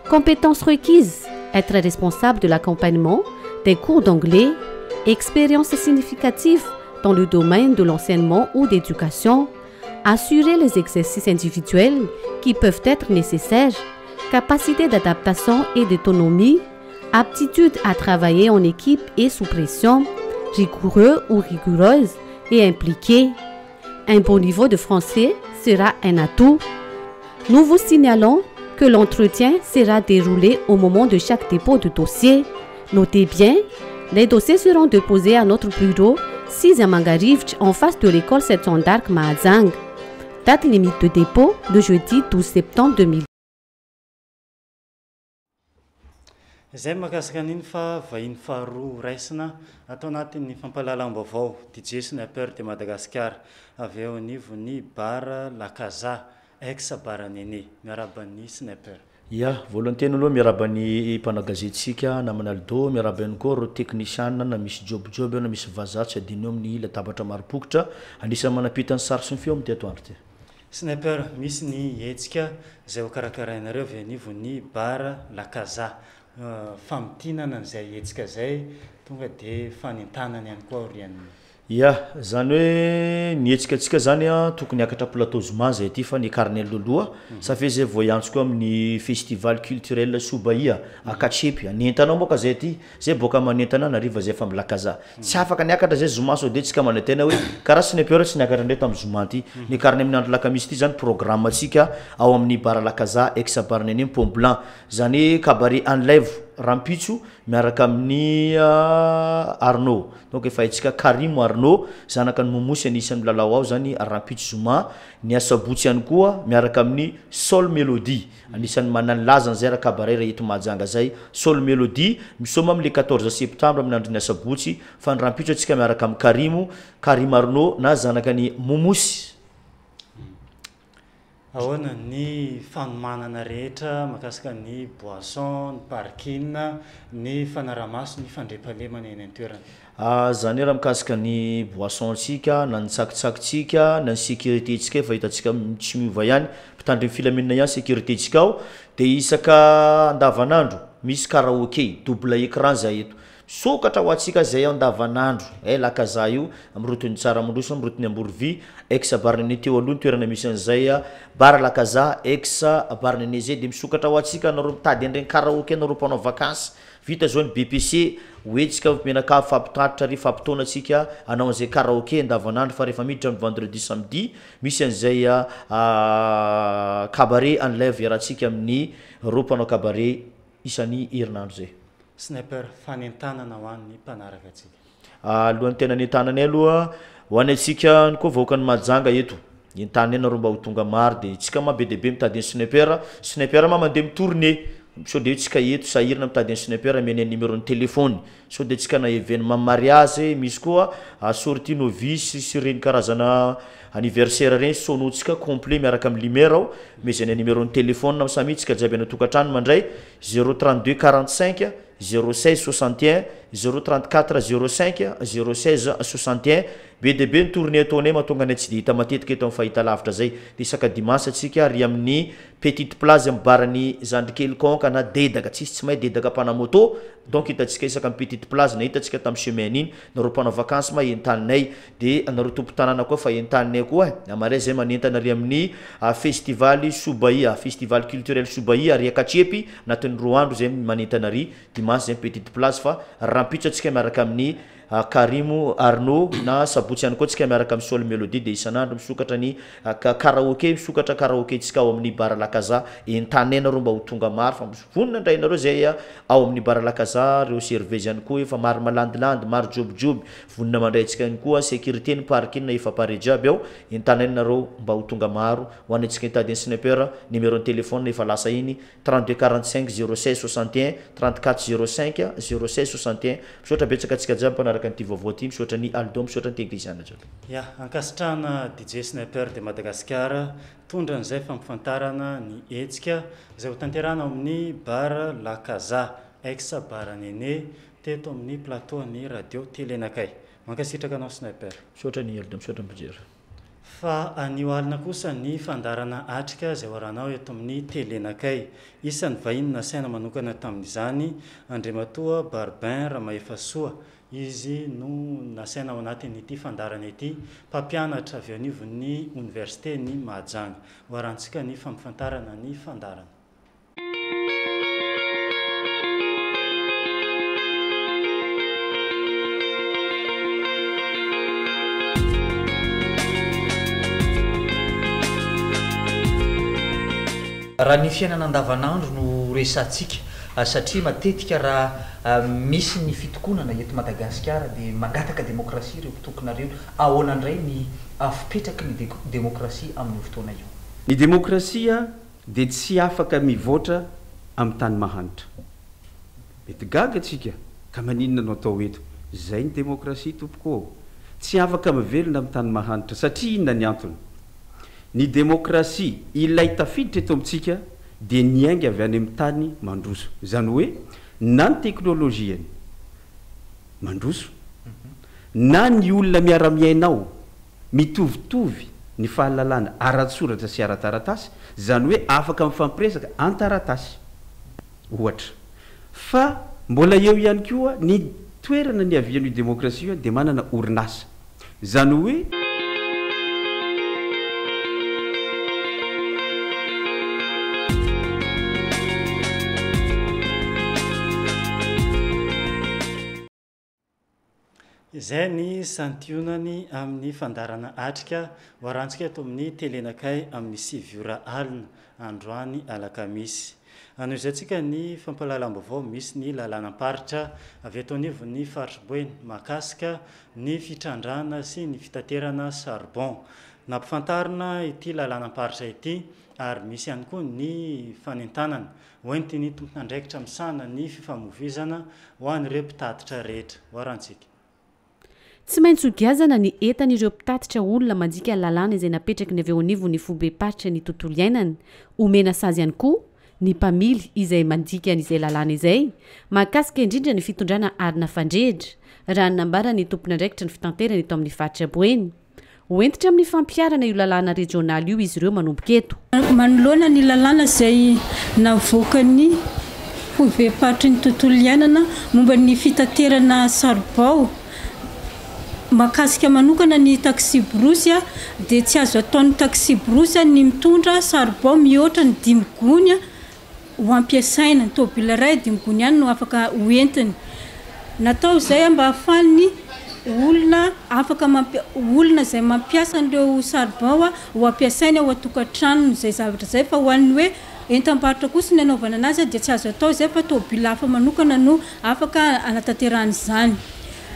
Compétences requises: être responsable de l'accompagnement des cours d'anglais, expérience significative dans le domaine de l'enseignement ou d'éducation, assurer les exercices individuels qui peuvent être nécessaires, capacité d'adaptation et d'autonomie, aptitude à travailler en équipe et sous pression, rigoureux ou rigoureuse et impliqué. Un bon niveau de français sera un atout. Nous vous signalons que l'entretien sera déroulé au moment de chaque dépôt de dossier. Notez bien, les dossiers seront déposés à notre bureau 6 à Mangarivotra en face de l'école Saint-Jean d'Arc Mahajanga. Date limite de dépôt de jeudi 12 septembre 2020. Izay makasika an'iny fa vahiny faharoa raisina atao anatin'ny fampahalalam-baovao DJ Sniper de Madagascar avy eo anivon'ny bara Lakaza ex bara Nene miaraban'ny Sniper. Ya, voalohan'ny aloha miaraban'ny mpanagazetsika na Manaldo, miarabany koa ro technicien na misy job na misy vazaha tsy adino amin'ny latabatra maropokotra anisany manapita ny sary sy ny feo amin'ny atoandro ty. Sniper, misy ny hetsika zay ho karakarainareo avy anivon'ny bara Lakaza. Famtinana n'izay hetsika zay tonga de fanentanany ihany koa aorian'ny. Ya, zany hoe ny hetsikatsika zany tokony akatra plateau Zoma zay ty fa ny carnel loloa safe zay voyantso koa amin'ny festival culturel Sobaia Akatsepy anentanao moka zay ty zay boka manentana nariva zay fa Lakaza tsy afaka niakatra zay Zoma so de tsika manantena hoe karaha Sniper tsy niakatra ndray tamin'ny Zoma ty ny carnet amin'ny andro lakamisy ty zany programme atsika ao amin'ny bara Lakaza ex bara Nene Pont Blanc zany cabaret enlève Rampitso miaraka amin'ny Arnaud, donc efa itsika Karim Arnaud zanaka ny Momosy anisan'ny lalao ao zany Rampitso Zoma, ny Asabotsy ihany koa miaraka amin'ny Sol Melody anisan'ny manana laza zay raha cabaret ra eto Mahajanga zay Sol Melody misoma amin'ny 14 septembre amin'ny andro ny Asabotsy fa ny Rampitso atsika miaraka amin'ny Karim Arnaud na zanaka ny Momosy. ahoana ny fanomanana rehetra mahakasika ny boisson, ny parking, ny fanaramaso, ny fandrepalemana eny an-toerana. Zany raha mikasika ny boisson tsika na ny tsakitsakytsika na ny sécurité tsika efa hitantsika tsy miova ihany mpitandriny filaminana ihany sécurité tsika ao dia isaka andavanandro misy karaoké double écran zay eto sokatra ho antsika zay andavanandro lakaza io amrotony Tsaramandoso amrotony Amborovy ex Barnene teo aloha toerana misy an'izay bar lakaza ex Barnene zay dia misokatra ho antsika nareo mitady andreny karaoké nareo mpanao vacances vita zao ny BPC hoetsika menaka fampitatra ry fampitona atsika anao an'izay karaoké andavanandro fa rehefa miditra amin'ny vendredi samedi misy an'izay cabaret enlève iarahantsika amin'ny ro mpanao cabaret isan'ny herinandro zay. Sniper fanentanana ho an'ny mpanaraka atsika. Alohan'ny tena nentananay aloha ho anay atsika koa vahoakany Mahajanga eto entanay nareo mba ho tonga maro dia tsika ma be dia be mitady ny sniper ma mandeha mitourné so dia tsika eto sahirana mitady ny sniper amenay numéro ny téléphone so dia tsika na événement mariage misy koa sortie novice sy reny karazana anniversaire reny sonotsika complet miaraka amin'ny lumière ao mais ny numéro ny téléphone samy tsika jiaby ana tokantrano mandray 032 45 06 61 034 05 06 61 be dia be ny tournée ataonay mahatonga anay tsy dia hita matetika eto amin'ny fahita lavitra zay dia isaka dimanche atsika ary amin'ny petite place mibarany zandrikely konka na dedaka tsisy tsy mahay dedaka mpana moto donc hitantsika isaka amin'ny petite place na hitantsika tamin'ny semaine iny nareo mpanao vacances ma entaninay dia nareo tompo tanàna koa fa entaninay koa amaray zay manentana ary amin'ny festival Soubahia festival culturel Soubahia ary Akatsepy anatin'ny roa andro zay manentana ary dimanche zay petite place fa rampitso atsika miaraka amin'ny Karimo Arnaud na sabotsy ihany koa tsika miaraka amin'ny Sol Melody dia isanandro misokatra ny karaoké misokatra karaoké tsika ao amin'ny bar lakaza entanay nareo mba ho tonga maro fa vonona indray nareo zay ao amin'ny bar lakaza reo serveuse ihany koa efa maro malandilandy maro jobijoby vonona mandray tsika ihany koa sécurité ny parking efa pare jiaby ao entanay nareo mba ho tonga maro ho antsika hitady ny sniper numéro ny téléphone efa lasa iny 32 45 06 61 34 05 06 61 misaotra betsaka atsika jiaby mpanaraka an'ity vaovao ty misaotra ny Aldo misaotra ny teknisiana jiaby. Ya ankasitrahana DJ Sniper de Madagasikara tondra an'izay fampifantarana ny hetsika izay ho tanterana amin'ny bar Lakaza ex Baranene teto amin'ny plateau ny radio Telenakay. Mankasitraka anao Sniper. Misaotra ny Aldo misaotra ny mpijery. Fa anio alina kosa ny fandarana atrika izay horanao eto amin'ny Telenakay. Isan'ny vahiny nasaina manokana tamin'izany Andriamatoa Barbin Ramaefasoa. Izy no nasaina ao anatin'ity fandarana ity mpampianatra avy anivon'ny université ny Mahajanga. Hoarantsika ny fampifantarana ny fandarana. Raha ny fiainana andavanandro no resantsika satria matetika raha misy ny fitokonana eto Madagasikara dia mangataka demokrasia ireo mpitokonareo ahoana indray ny fipetraky ny demokrasia amin'ny fotoana io. Ny demokrasia dia tsy afaka mivoatra amin'ny tany mahanitra. Mety gaga atsika ka maninona no atao eto zay ny demokrasia tompoko tsy afaka mivelona amin'ny tany mahanitra satria inona ny antony. Ny demokrasia ilay tafiditra eto amintsika dia niainga avy any amin'ny tany mandroso zany hoe na ny teknôlôjiany mandroso na ny olona miara-miainao mitovitovy ny fahalalana ara-tsoratra sy ara-taratasy zany hoe afaka mifampiresaka an-taratasy ohatra fa mbola eo ihany koa ny toerana ny avian'io demokrasia dia manana orinasa zany hoe izay ny santionany amin'ny fandarana atrika hoarantsika eto amin'ny Telenakay amin'ny 7 alina androany alakamisy. Ano izay tsika ny fampahalalam-baovao misy ny lalanam-paritra avy eto anivon'ny Fatriboeny mahakasika ny fitrandrana sy ny fitaterana charbon. Nampifantarina ity lalanam-paritra ity ary misy ihany koa ny fanentanana hoentiny tompon'andraikitra misana ny fifamoivoizana ho an'ireo mpitatitra rehetra. Hoarantsika. tsy maintsy hogiazana ny entan'ireo mpitatitra olona mandika lalàna izay napetraky ny avy eo anivo ny fobe-paritra ny tontolo iainany omena sazy ihany koa ny mpamily izay mandika n'izay lalàna izay mahakasika indrindra ny fitondrana arina fandrehitra raha ny nambara ny tompony andraikitra ny fitanterana eto amin'ny faritra boeny hoentitra amin'ny fampiarana io lalàna regionaly io izy ireo manomboka eto manoloana ny lalàna izay navoaka ny fobe-paritra ny tontolo iainana momba ny fitaterana saribao makasika manokana ny taxi brosy dia tsy azo ataon'ny taxi brosy ny mitondra saribao mihoatra ny 5 gony ho ampiasaina ny tôbila ray 5 gony ihany no afaka hoentiny natao izay mba ahafahany olona afaka olona izay mampiasa an'ireo saribao ho ampiasaina ao atokantrano izay zavatra izay fa ho an'ny hoe entam-barotra kosa ny anaovana anazy dia tsy azo atao izay fa tôbila hafa manokana no afaka anatanterahana izany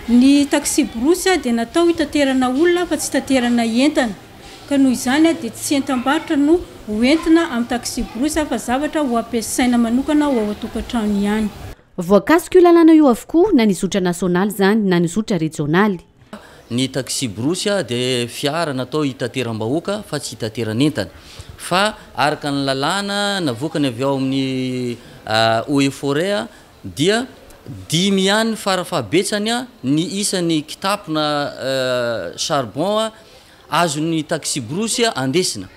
ny taxi brosy dia natao hitaterana olona fa tsy hitaterana entana ka noho izany dia tsy entam-barotra no hoentina amin'ny taxi brosy fa zavatra ho ampiasaina manokana ho ao atokantrano ihany voakasika io lalàna io avokoa na ny zotra nasionaly zany na ny zotra regionaly ny taxi brosy dia fiara natao hitateram-bahoaka fa tsy hitateran'entana fa araka ny lalàna navoakany avy ao amin'ny eau et forêt dia 5 ihany farafahabetsany ny isan'ny kitapona charbon azon'ny taxi brosy andesina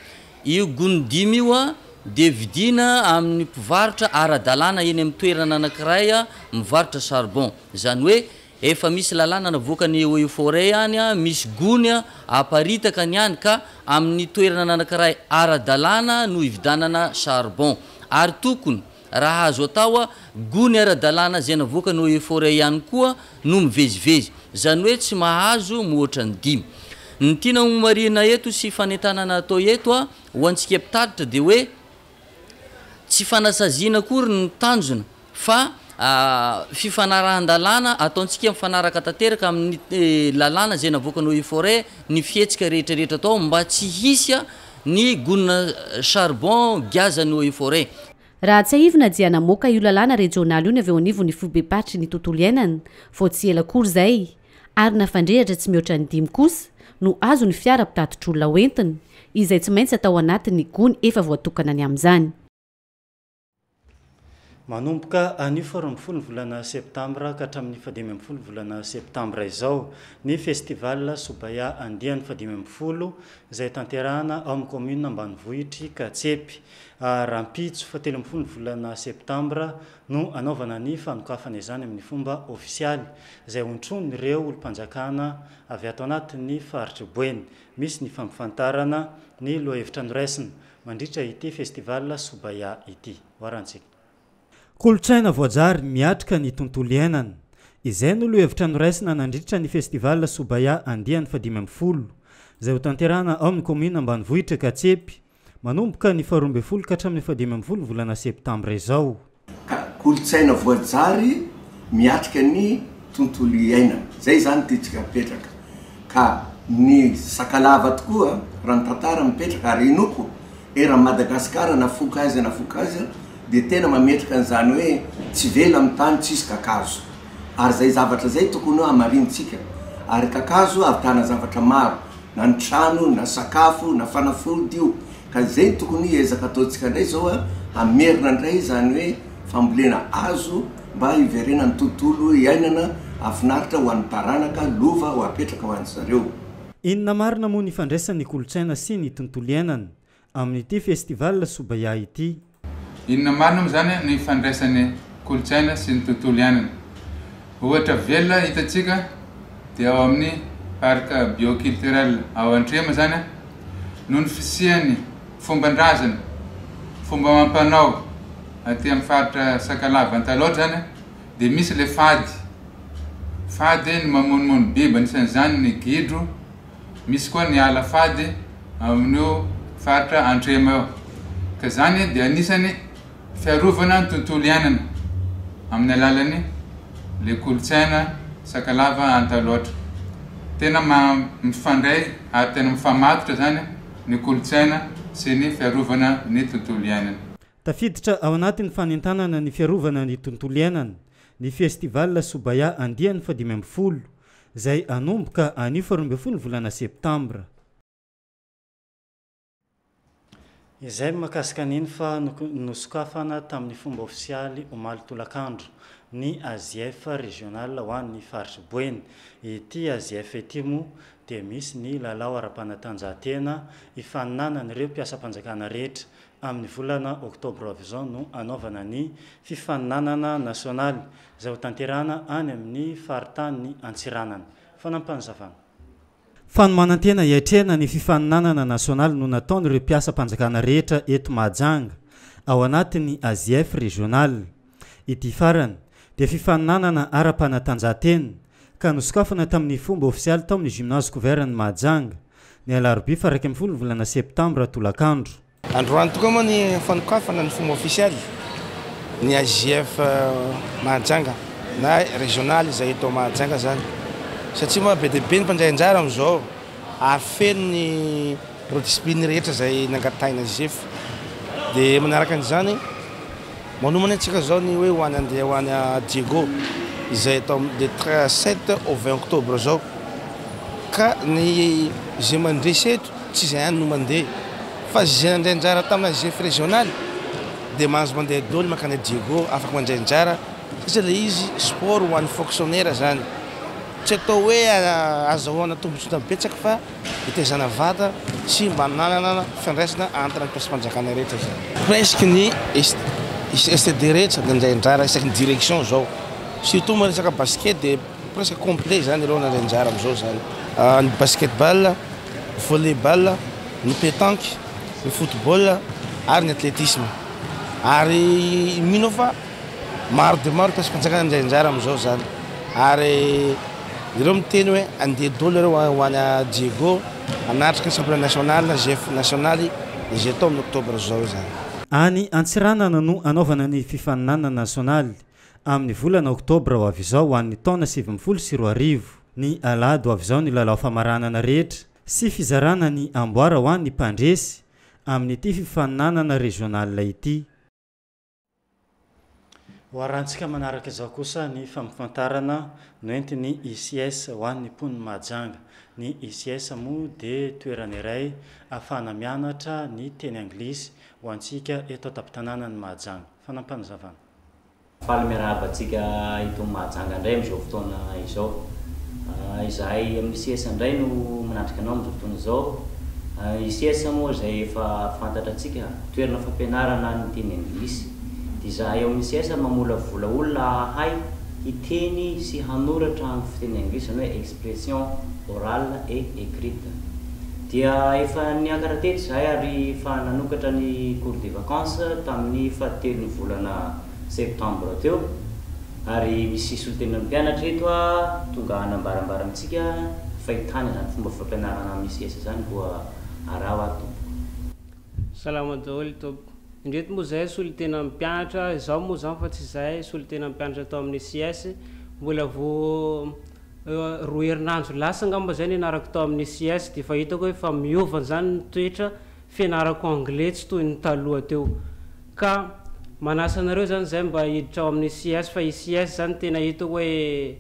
io gony 5 io dia vidina amin'ny mpivarotra ara-dalàna eny amin'ny toerana anankiray mivarotra charbon zany hoe efa misy lalàna navoakany eau et forêt ihany misy gony aparitaka ny ihany ka amin'ny toerana anankiray ara-dalàna no hividanana charbon ary tokony raha azo atao gony ara-dalàna zay navoakany eau et forêt ihany koa no mivezivezy zany hoe tsy mahazo mihoatra ny 5 ny tiana marina eto sy fanentanana atao eto ho antsika mpitatitra dia hoe tsy fanasaziana akory ny tanjona fa fifanarahan-dalàna ataontsika mifanaraka tanteraka amin'ny lalàna zay navoakany eau et forêt ny fihetsika rehetrarehetra atao mba tsy hisy ny gonina charbon giazany eau et forêt raha tsy ahivina dia namoaka io lalàna regionaly io ny avy eo anivo ny fobe-paritra ny tontolo iainana vao tsy ela akory zay ary nafandrehatra tsy mihoatra ny 5 kosa no azo ny fiara mpitatitra olona hoentiny izay tsy maintsy atao anatin'ny gony efa voatokana ny amin'izany manomboka anio 20 volana septambra ka hatramin'ny 11 volana septambra izao ny festival Sobaya andiany 11 izay tanterahana ao amin'ny commune Ambanivohitry Katsepy rampitso 17 volana septambra no anaovana ny fanokafana izany amin'ny fomba ofisialy izay ontrony ireo olom-panjakana avy ato anatin'ny faritra Boeny misy ny fampifantarana ny lohahevitra noraisina mandritra ity festival Sobaya ity warantsika kolotsaina voajary miatrika ny tontolo iainana izay no lohahevitra noraisina nandritra ny festival Sobaya andiany 15 izay ho tanterahana ao amin'ny commune Ambanivohitra Katsepy manomboka ny 12 ka hatramin'ny 15 volana septambra izao kolotsaina voajary miatrika ny tontolo iainana zay zany titsika mipetraka ka ny sakalava tokoa raha ny tantara mipetraka ary inoko era Madagasikara nafoka azy dia tena mametraka an'izany hoe tsy vela amin'ny tany tsisy kakazo ary zay zavatra zay tokony hamarintsika ary kakazo ahavitana zavatra maro na ny trano na sakafo na fanafody io ka zay tokony ezaka ataontsika indray zao hamerina indray zany hoe fambolena azo mba hiverena ny tontolo iainana afinaritra ho an'ny taranaka lova ho apetraka ho an'ny zareo inona marina moa ny fandraisan'ny kolotsaina sy ny tontolo iainana amin'ity festival Sobaya ity inona marina moa zany ny fandraisan'ny kolotsaina sy ny tontolo iainana ohatra velona hitantsika dia ao amin'ny parc bioculturel ao Antrema zany noho ny fisiany fomban-drazana fomba mampanao aty amin'ny faritra Sakalava Antaloatra zany dia misy le fady ny mamonomono biby anisan'izany ny gidro misy koa ny ala fady amin'io faritra Antrema eo ka zany dia anisany fiarovana ny tontolo iainana amin'ny alalany le kolotsaina Sakalava Antaloatra tena mifandray ary tena mifamatotra zany ny kolotsaina sy ny fiarovana ny tontolo iainana tafiditra ao anatin'ny fanentanana ny fiarovana ny tontolo iainana ny festival Sobaya andiany 15 zay anomboka anio 12 volana septambra. Izay makasika an'iny fa nosokafana tamin'ny fomba ofisialy omaly tolakandro ny AZF régional ho an'ny faritry Boeny. Ity AZF ity moa dia misy ny lalao ara-panatanjahantena ifaninanan'ireo mpiasa-panjakana rehetra amin'ny volana oktobra avy izao no anaovana ny fifaninanana nasionaly izay ho tanterahana any amin'ny faritany Antsiranana. Fanampanizavana. Fanomanantena hiatrehana ny fifaninanana nasionaly no nataon'ireo mpiasa-panjakana rehetra eto Mahajanga ao anatin'ny AZF régional. Ity farany dia fifaninanana ara-panatanjahantena ka nosokafana tamin'ny fomba ofisialy tao amin'ny gymnase couvert ny Mahajanga ny alarobia 10 volana septambra tolakandro. Androany tokoa moa ny fanokafana ny fomba ofisialy ny AZF Mahajanga na régional izay eto Mahajanga zany. Satria moa be dia be ny mpanjay anjara amin'izao afeno ny ro discipline rehetra izay nangatahina AZF. Dia manaraka an'izany manomana antsika zao ny hoe ho any andeha ho any Diego izay atao de 7 au 20 octobre zao. Ka ny zay mandresy eto tsy izay ihany no mandeha fa zay nandray anjara tamina AZF régional dia mahazo mandeha daholo makany Diego afaka mandray anjara satria ilay izy sport ho an'ny fonctionnaire zany. Tsy atao hoe azahoana tombontsoa betsaka fa hitezana vata sy mba nanana fiandraisana entre ny mpiasa-panjakana rehetra zany. Presque ny STD rehetra nandray anjara isaky ny direction zao. Surtout moa resaka basket dia presque complet zany ireo nandray anjara amin'izao zany. Ny basketball, volleyball, ny pétanque, ny football ary ny athlétisme. Ary mino fa maro dia maro mpiasa-panjakana nandray anjara amin'izao zany. Ary ireo miteny hoe andeha daholo ireo ho any Diego anatrika ny championnat national na AZF nationaly izay atao amin'ny oktobra zao zany. Any Antsiranana no anaovana ny fifaninanana nasionaly amin'ny volana oktobra ho avy izao ho an'ny taona 2024. Ny alahady ho avy izao ny lalao famaranana rehetra sy fizarana ny amboara ho an'ny mpandresy amin'ity fifaninanana régional ity. Hoarantsika manaraka izao kosa ny fampafantarana noentiny ICS ho an'ny mponiny Mahajanga. Ny ICS moa dia toerana iray ahafahana mianatra ny teny anglisy ho antsika eto an-tampon-tanàna ny Mahajanga. Fanampanizavana. Faly miarahaba antsika eto Mahajanga indray amin'izao fotoana izao. Izahay amin'ny ICS indray no manatrika anao amin'izao fotoana izao. ICS moa izay efa fantatra antsika toerana fampianarana ny teny anglisy. Dia izahay ao amin'ny ICS mamolavola olona hay hiteny sy hanoratra amin'ny fiteny anglisy zany hoe expression orale et écrite. Dia efa niakatra teto izahay ary efa nanokatra ny cours de vacances tamin'ny 7 volana septambra teo. Ary misy solotena mpianatra eto tonga hanambarambara amintsika fahitana zany fomba fampianarana amin'ny ICS zany koa araha tompo. Salama daholo tompo. Indreto moa zahay solotena mpianatra, izaho moa zany fa tsy zahay solotena mpianatra tao amin'ny ICS, mbola vo roa herinandro lasa angamba zay nianarako tao amin'ny ICS dia fa hitako hoe fa miova zany ny toetra fianarako anglais tsy toy ny taloha teo. Ka manasa anareo zany zay mba hiditra ao amin'ny ICS fa ICS zany tena hitako hoe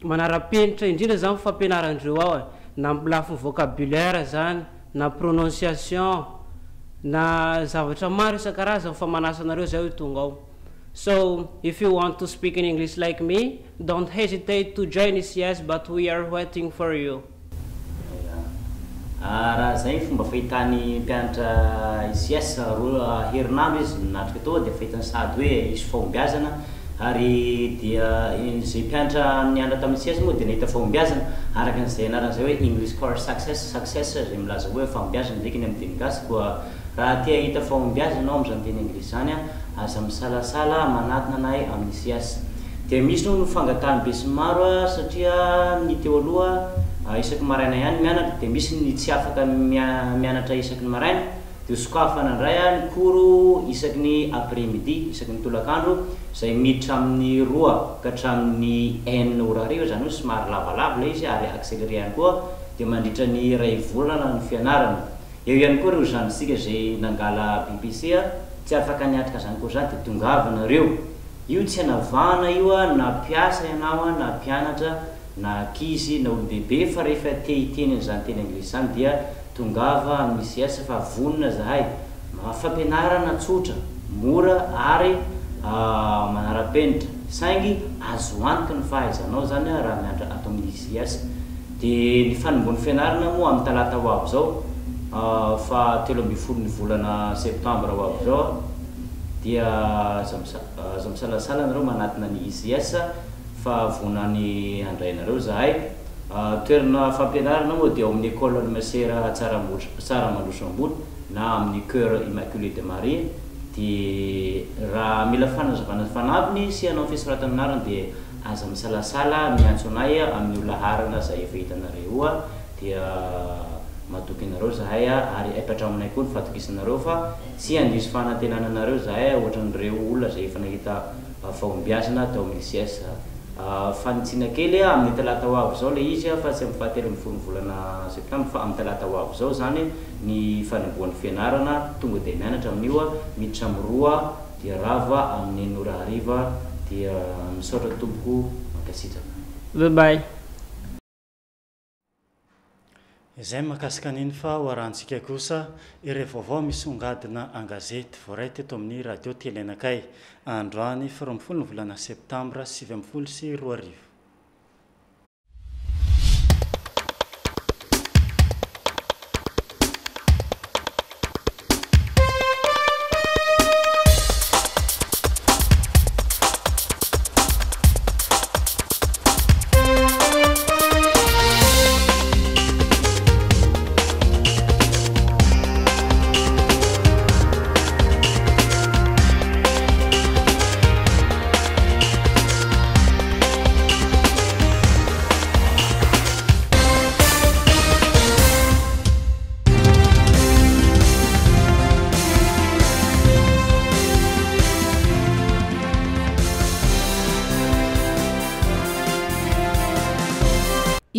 manara-penitra indrindra zany fampianarandreo ao na lafiny vocabulaire zany na prononciation na zavatra maro isan-karazany fa manasa anareo zay hoe tonga ao. So if you want to speak in English like me, don't hesitate to join ICS, but we are waiting for you. Raha zay fomba fahitany mpianatra ICS roa herinandro izy natrika tao dia fahitany sady hoe isy fahombiazana ary dia izay mpianatra nianatra tamin'ny ICS moa dia nahita fahombiazana araka an'izay anaran'izay hoe English Core Success izay milaza hoe fahombiazana ndraiky ny amin'ny teny gasy. Koa raha tia hita fahombiazana anao amin'izany teny anglisy zany aza misalasala manatona anay amin'ny ICS. Dia misy no fangatahany be sy maro satria ny teo aloha isaky maraina ihany mianatra dia misy ny tsy afaka mianatra isaky ny maraina dia sokafana indray ny koro isaky ny après midi isaky ny tolakandro izay miditra amin'ny 2 ka hatramin'ny 1 ora hariva zany hoe somary lavalava ilay izy ary accéléré ihany koa dia mandritra ny 2 volana ny fianarana. Eo ihany koa ireo zanitsika izay nangala BBC tsy afaka niatrika zany koa zany dia tongava nareo io tsy anavana io a na piasa ianao a na mpianatra na akizy na olondehibe fa rehefa te hiteny zany teny anglisy zany dia tongava amin'ny ICS fa vonona zahay fampianarana tsotra mora ary manara-penitra saingy azo antoka ny fahaizanao zany raha miandra ato amin'ny ICS dia ny fanimbony fianarana moa amin'ny talata ho avy zao fa 13 ny volana septambra ho avy zao dia za misalasala nareo manatina ny ICS fa vonany andrainareo zahay toerana fampianarana moa dia ao amin'ny école Almasera Tsaramandosamboly na amin'ny cœur Immaculée de Marie dia raha mila fanazavana fanaviny sy anao fisoratana anarana dia aza misalasala miantso anay amin'ny olaharana zay efa hitanareo a dia matoky anareo zahay ary epatra aminay koa ny fatokisanareo fa tsy andisy fanantenana anareo zahay ohatran'ireo olona zay efa nahita fahombiazana tao amin'ny ICS fanitsina kely amin'ny talata ho avy zao le izy fa tsy amin'ny fahatelo amin'ny folo volana septambra fa amin'ny talata ho avy zao zany ny fanombohan'ny fianarana tonga dia mianatra amin'io miditra miroa dia rava amin'ny nora hariva dia misaotra tompoko makasitraka. Bye. izay mahakasika an'iny fa hoarantsika kosa ireo vaovao misongadina an-gazety voray teto amin'ny radio telenakay androany 20 volana septambra 2024.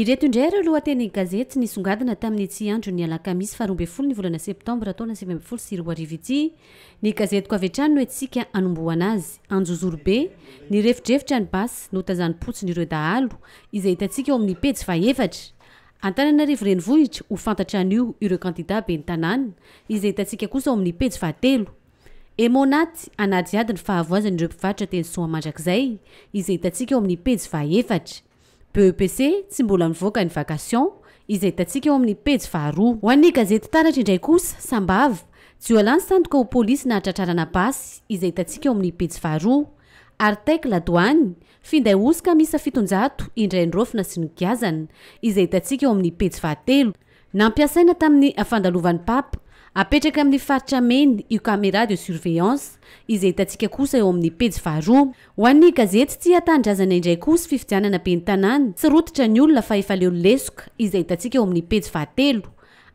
ireto indray ireo lohateny gazety nisongadina tamin'ny tsy andro ny alakamisy 12 ny volana septambra taona 2024 ity ny gazetiko avy hatrany no etsika anomboana azy anjozoro be ny refidrefitra ny basy notazanypotsiny ireo dahalo izay hitantsika eo amin'ny pejy faefatra Antananarivo renivohitra ho fantatra an'io ireo kandida be ny tanàna izay hitantsika kosa ao amin'ny pejy fahatelo Emonaty anadiadiny fahavoazany ireo mpivarotra teny Soamandrakizay izay hitantsika ao amin'ny pejy faefatra PEPC tsy mbola mivoaka ny vacation izay hitantsika eo amin'ny pejy faharoa ho an'ny gazety taratra indray kosa Sambava Jiolany sandoka ho polisy nahatratrarana basy izay hitantsika eo amin'ny pejy faharoa article douane finday osika misa 700 indray ndrofina sy nogazana izay hitantsika eo amin'ny pejy fahatelo nampiasaina tamin'ny afandalovan'ny papa apetraka amin'ny faritra meny io caméra de surveillance izay hitantsika kosa eo amin'ny pejy faharoa ho an'ny gazety tia tanindrazana indray kosa fifidianana be ny tanàna sy rotitra ny olona fa efa leo lesoka izay hitantsika eo amin'ny pejy fahatelo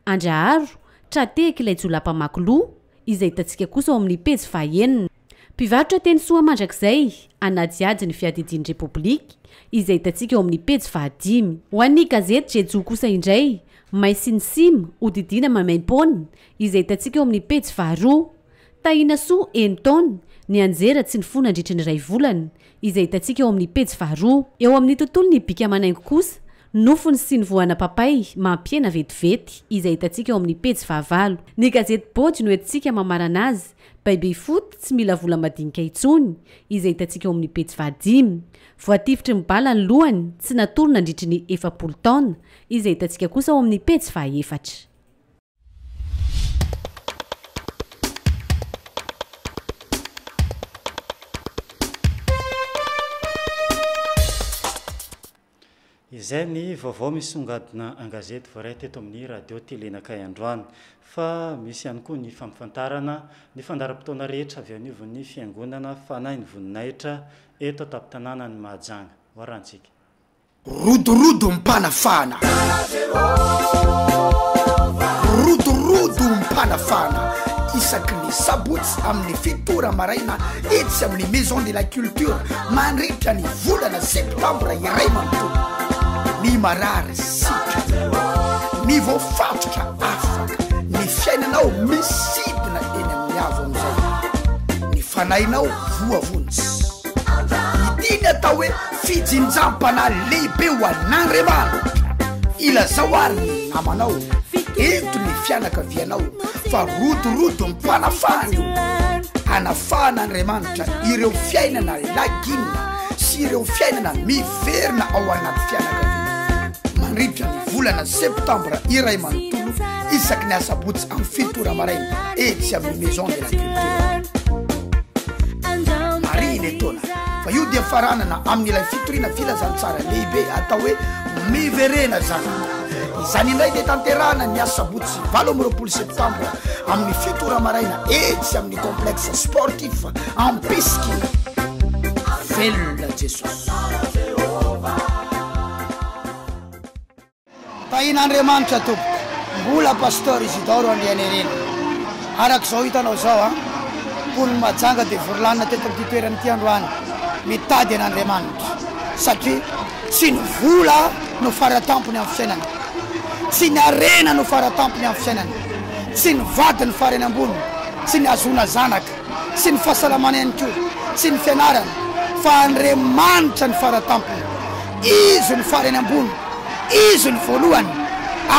Andraharo tratehaka ilay jolampamakoloha izay hitantsika kosa eo amin'ny pejy fahaenina mpivarotra teny Soamandrakizay anadiady ny fiadidin'ny Repoblika izay hitantsika eo amin'ny pejy fahadimy ho an'ny gazety Jejo kosa indray Maisinisima odidina mamaimpona izay hitantsika eo amin'ny pejy faharoa Tahina Soa Enton ny anjera tsy ny fona andritra ny ray volana izay hitantsika eo amin'ny pejy faharoa eo amin'ny tontolo ny bika manaingo kosa nofony sy ny voana papay mampiena vetivety izay hitantsika eo amin'ny pejy fahavalo ny gazety Body no entsika mamarana azy Baby foot tsy mila vola madinika intsony izay hitantsika eo amin'ny pejy fahadimy voatifitry ny bala ny lohany tsy natorona andritry ny 70 taona izay hitantsika kosa ao amin'ny pejy fahaefatra. izay ny vaovao misongadina an-gazety voray teto amin'ny radio telenakay androany fa misy ihany koa ny fampifantarana ny fandaram-potoana rehetra avy anivon'ny fiangonana fanahy ny voninahitra eto tapin-tanàna ny Mahajanga hoarantsika rodorodo mpanafana rodorodo mpanafana isaky ny sabotsy amin'ny fitora maraina etsy amin'ny maison de la culture mandritra ny volana septambra iray manontolo ny marary sika ny voafatotra afaka ny fiainanao misidina eny amin'ny avo amizay ny fanahinao voavontsy iny atao hoe fijinjampana lehibe ho an'andriamanitra ilazao ary ny namanao ento ny fianakavianao fa rodorodo mpanafahany io anafahan'andriamanitra ireo fiainana laginina sy ireo fiainana miverina ao anaty fianakavia mandritra ny volana septambra iray manontolo isaky ny asabotsy amin'ny fitora maraina etsy amin'ny maison de la culture mariny etona fa io dia faranana amin'ilay fitoriana filazantsara lehibe atao hoe miverena zany izany indray dia tanterahana ny asabotsy 20 septambra amin'ny fitora maraina etsy amin'ny complexe sportif en Piskina velona jesosy tahin'andriamanitra tompoko mbola pasteur Isidoro Andrianireny arak'izao hitanao zao a polony majanga dia vorlanina teto amin'ity toerana ity androany mitady an'andriamanitra satria tsy ny vola no faratampony amin'ny fiainana tsy ny arena no faratampony amin'ny fiainana tsy ny vady ny farany ambony tsy ny azona zanaka sy ny fahasalamana ihany koa tsy ny fianarana fa andriamanitra ny faratampony izy ny farany ambony izy ny voalohany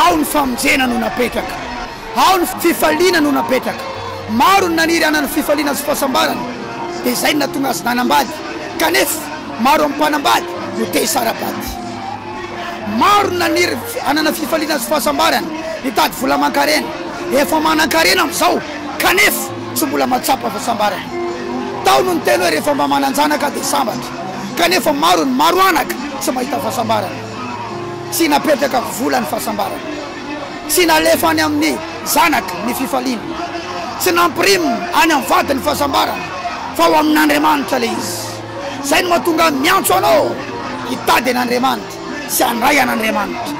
ao ny famonjena no napetraka ao ny fifaliana no napetraka maro ny naniry anany fifaliana sy fahasambarana dia zay no natonga azy nanambady kanefa maro amin'ny mpanambady no te sarabady maro ny naniry anana fifaliana sy fahasambarana nitady vola mankarena efa manan-karena am'izao kanefa tsy mbola matsapa fahasambarana tao no ny tena hoe rehefa mba mananjanaka dia sambatra kanefa maro ny maro anaka tsy mahita fahasambarana tsy napetraka vola ny fahasambarana tsy nalefa any amin'ny zanaka ny fifaliana tsy nampirimy any amin'ny vady ny fahasambarana fa ho amin'andriamanitra le izy zay no mahatonga miantso anao hitady an'andriamanitra sy andray an'andriamanitra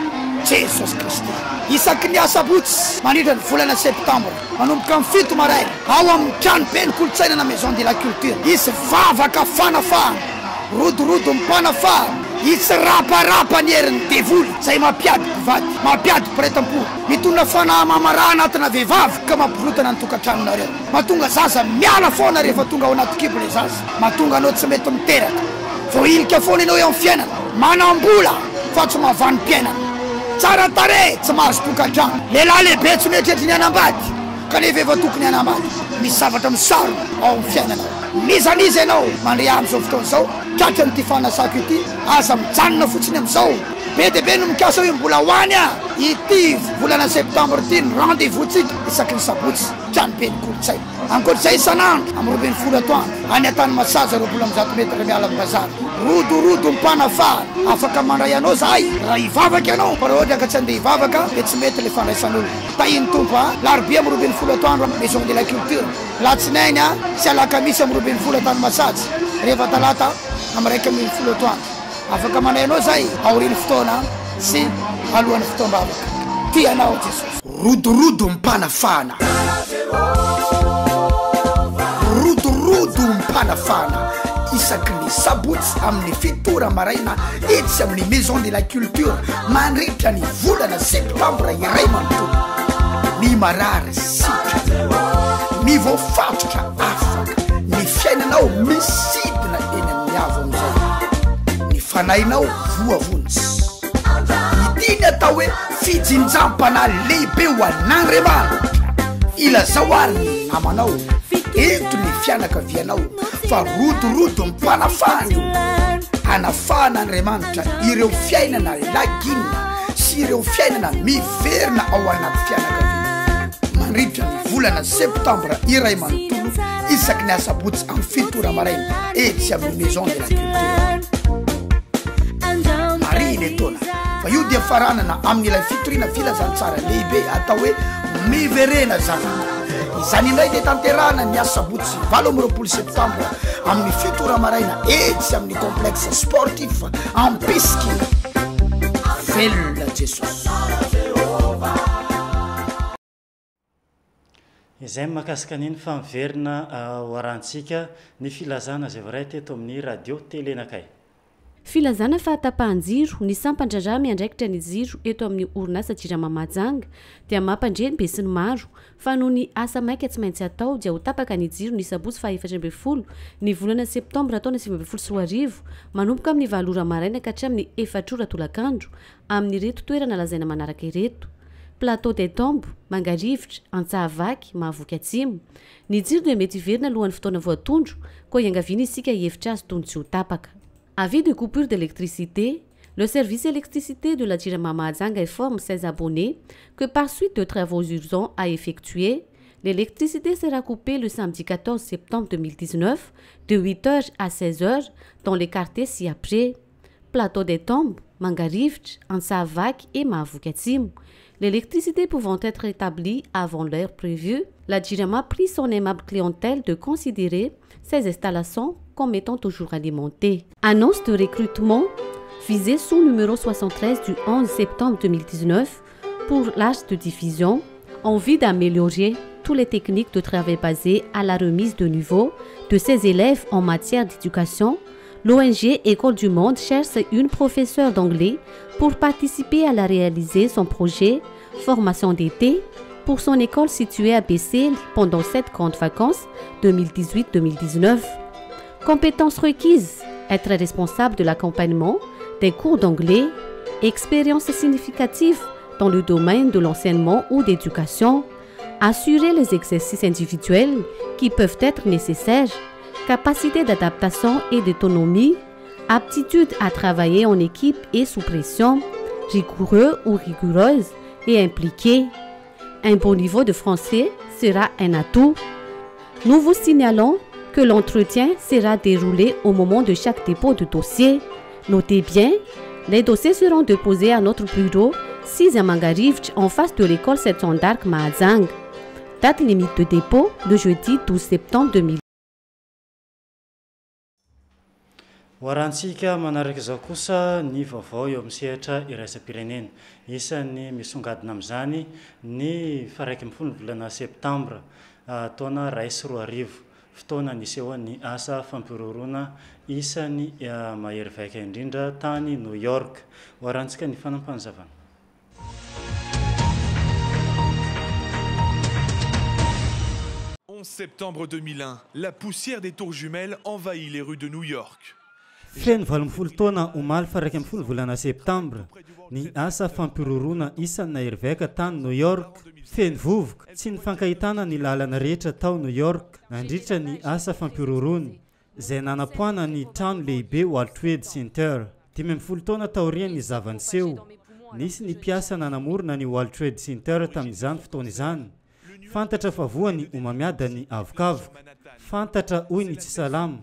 jesosy kristy isaky ny asabotsy manindra ny volana septambra manomboka amin'ny fito maray ao amin'ny trano be ny kolotsaina na maison de la culture isy vavaka fanafahana rodorodo mpanafahana isy raparapa ny herin'ny devoly zay mampiady mpivady mampiady mpiretam-po mitondra fanahy mamaraha anatina vehivavy ka mampirotana ny tokantranonareo mahatonga zaza miala foana rehefa tonga ao anaty kibo le zaza mahatonga anao tsy mety miteraka voilika foana ianao eo amin'ny fiainana manam-bola fa tsy mahavany-piainana tsara tare tsy mahazo tokantrano lehilahy lehibe tsy mietretry ny anambady kanefa efa tokony anambady misy zavatra misarona ao amin'ny fiainanao mizaniza ianao mandre am'izao fotoana zao tratra nyty fanasako ity aza mijanona fotsiny am'izao be de be no mikasa hoe mbola hoany a ity volana septambra ity ny rendez-vous tsika isaky ny sabotsy trano be ny kolotsaina ankoatr'izay isan'andro amin'ny 20 atoandro any atany masaza 20 metra miala amin'ny bazary rodorodo mpanafahana afaka mandray anao zahay raha hivavaka ianao fa raha ohatra ka tsy andeha hivavaka dia tsy mety le fandraisan'olo tahiny tompo a larobia amin'ny 20 atoandro amin'ny maison de la culture latsinainy a sy alakamisy amin'ny 20 atany masazy rehefa talata amin'ny raiky amin'ny 20 atoandro afaka mandray anao zahay aoriny fotoana sy alohan'ny fotoam-bavaka tianao jesosy rodorodo mpanafahana rodorodo mpanafahana isaky ny sabotsy amin'ny fitora maraina etsy amin'ny maison de la culture mandritra ny volana septambra iray manontolo ny marary sitra ny voafatotra afaka ny fiainanao misidina eny amin'ny avo am'izao ny fanahinao voavonitsy itiny atao hoe fijinjampana lehibe ho an'andriamanitra ilazao ary ny namanao ento ny fianakavianao fa rodorodo mpanafahana io anafahan'andriamanitra ireo fiainana laginina sy ireo fiainana miverina ao anaty fianakavia mandritra ny volana septambra iray manontolo isaky ny asabotsy amin'ny fitora maraina etsy amin'ny maison de la culture mariny etona fa io dia faranana amin'ilay fitoriana filazantsara lehibe atao hoe miverena zany izany indray dia tanterahana ny asabotsy 20 septambra amin'ny fitora maraina etsy amin'ny complexe sportif en Piskina velona jesosy izay mahakasika an'iny fa miverina ho arantsika ny filazana zay varay teto amin'ny radio telenakay filazana fahatapahan-jiro ny sampandrandra miandraikitra ny jiro eto amin'ny orinasa Jiramamajanga dia mampandreny be sy ny maro fa noho ny asa maika tsy maintsy atao dia ho tapaka ny jiro ny sabotsy fa 7 ny volana septambra taona 2024 manomboka amin'ny 7 ora maraina ka hatramin'ny 4 ora tolakandro amin'ny reto toerana lazaina manaraka ireto: Plateau des Tombes, Mangarivotra, Antsahavaky, Mahavoky Atsimo. Ny jiro dia mety hiverina alohan'ny fotoana voatondro koa iangaviana isika hevitra azy tony tsy ho tapaka. Avis de coupure d'électricité, le service électricité de la Jiramamajanga informe ses abonnés que par suite de travaux urgents à effectuer, l'électricité sera coupée le samedi 14 septembre 2019 de 8h à 16h dans les quartiers ci-après: Plateau des Tombes, Mangarivotra, Antsahavaky et Mahavoky Atsimo. L'électricité pouvant être rétablie avant l'heure prévue, la Jirama prie son aimable clientèle de considérer ces installations comme étant toujours alimentées. Annonce de recrutement visée sous numéro 73 du 11 septembre 2019 pour l'âge de diffusion en vue d'améliorer toutes les techniques de travail basées à la remise de niveau de ses élèves en matière d'éducation. L'ONG École du Monde cherche une professeure d'anglais pour participer à la réaliser son projet formation d'été pour son école située à Bessel pendant cette grande vacances 2018-2019. Compétences requises: être responsable de l'accompagnement des cours d'anglais, expérience significative dans le domaine de l'enseignement ou d'éducation, assurer les exercices individuels qui peuvent être nécessaires, capacité d'adaptation et d'autonomie, aptitude à travailler en équipe et sous pression, rigoureux ou rigoureuse et impliqué. Un bon niveau de français sera un atout. Nous vous signalons que l'entretien sera déroulé au moment de chaque dépôt de dossier. Notez bien, les dossiers seront déposés à notre bureau 6 à Mangarivotra en face de l'école Saint-Jean d'Arc Mahajanga. Date limite de dépôt le jeudi 12 septembre 2000. Hoarantsika manaraka izao kosa ny vaovao eo amin'ny sehatra iraisam-pirenena. Isan'ny misongadina amin'izany ny 1 volana septambra taona 2024, fotoana nisehoan'ny asa fampiroroana isan'ny mahery vaika indrindra tany New York. Hoarantsika ny fanampanizavana. 11 septembre 2001, la poussière des tours jumelles envahit les rues de New York. Feno 20 taona omaly 1 volana septambra ny asa fampiroroana isan'ny nahery vaika tany New York. Feno vovoka tsy nifankahitana ny lalana rehetra tao New York nandritra ny asa fampiroroana izay nanapoana ny trano lehibe World Trade Center. 10 taona taorian'ny zavaniseho nisy ny mpiasa nanamorona ny World Trade Center tamin'izany fotoana izany. Fantatra fa voany omamiada ny avokavoka, fantatra hoy ny tsy salama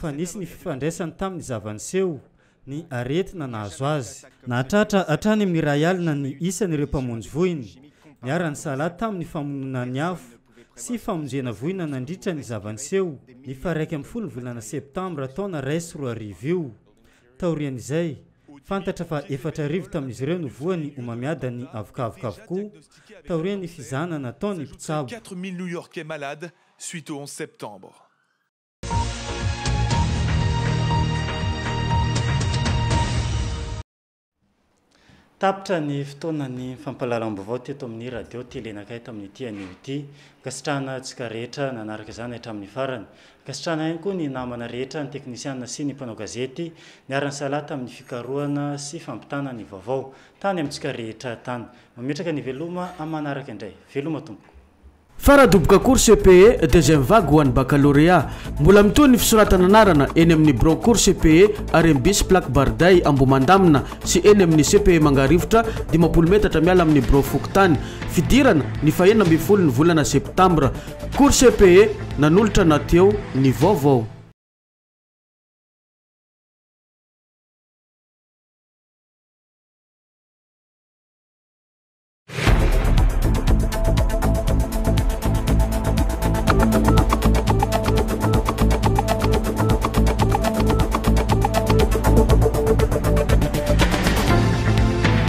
fa nisy ny fifandraisany tamin'ny zavaniseho ny aretina nahazo azy. Nahatratra hatrany amin'ny ray alina ny isan'ireo mpamonjy voiny, niara-ny sala tamin'ny famonona ny afo sy famonjena voina nandritra ny zavaniseho ny 1 volana septambra taona 2024. Taorian'izay, fantatra fa 4 tamin'izy ireo no voany omamiada ny avokavoka avokoa taorian'ny fizana nataony mpitsabo. 4000 New-Yorkais malades suite au 11 septembre. Tapitra ny fotoanany fampahalalam-baovao teto amin'ny radio telenakay tamin'ny tianio ity, kasitrahanantsika rehetra nanaraka izany hatramin'ny farany. Kasitrahana ihany koa ny namana rehetra, ny teknisianina sy ny mpanao gazety niara-ny sala tamin'ny fikarohana sy fampitana ny vaovao tany amintsika rehetra tany. Mametraka ny veloma amin'ny manaraka indray. Veloma tompoko. Faradoboka cours CPE deuxième vague ho an'ny baccalauréat. Mbola mitohy ny fisoratana anarana eny amin'ny broncours CPE Arembis Plaque Barday Ambomandamina sy eny amin'ny CPE Mangarivotra 50 metatra miala amin'ny bro Fokotany. Fidirana ny 12 ny volana septambra. Cours CPE nanolotra nateo ny vaovao.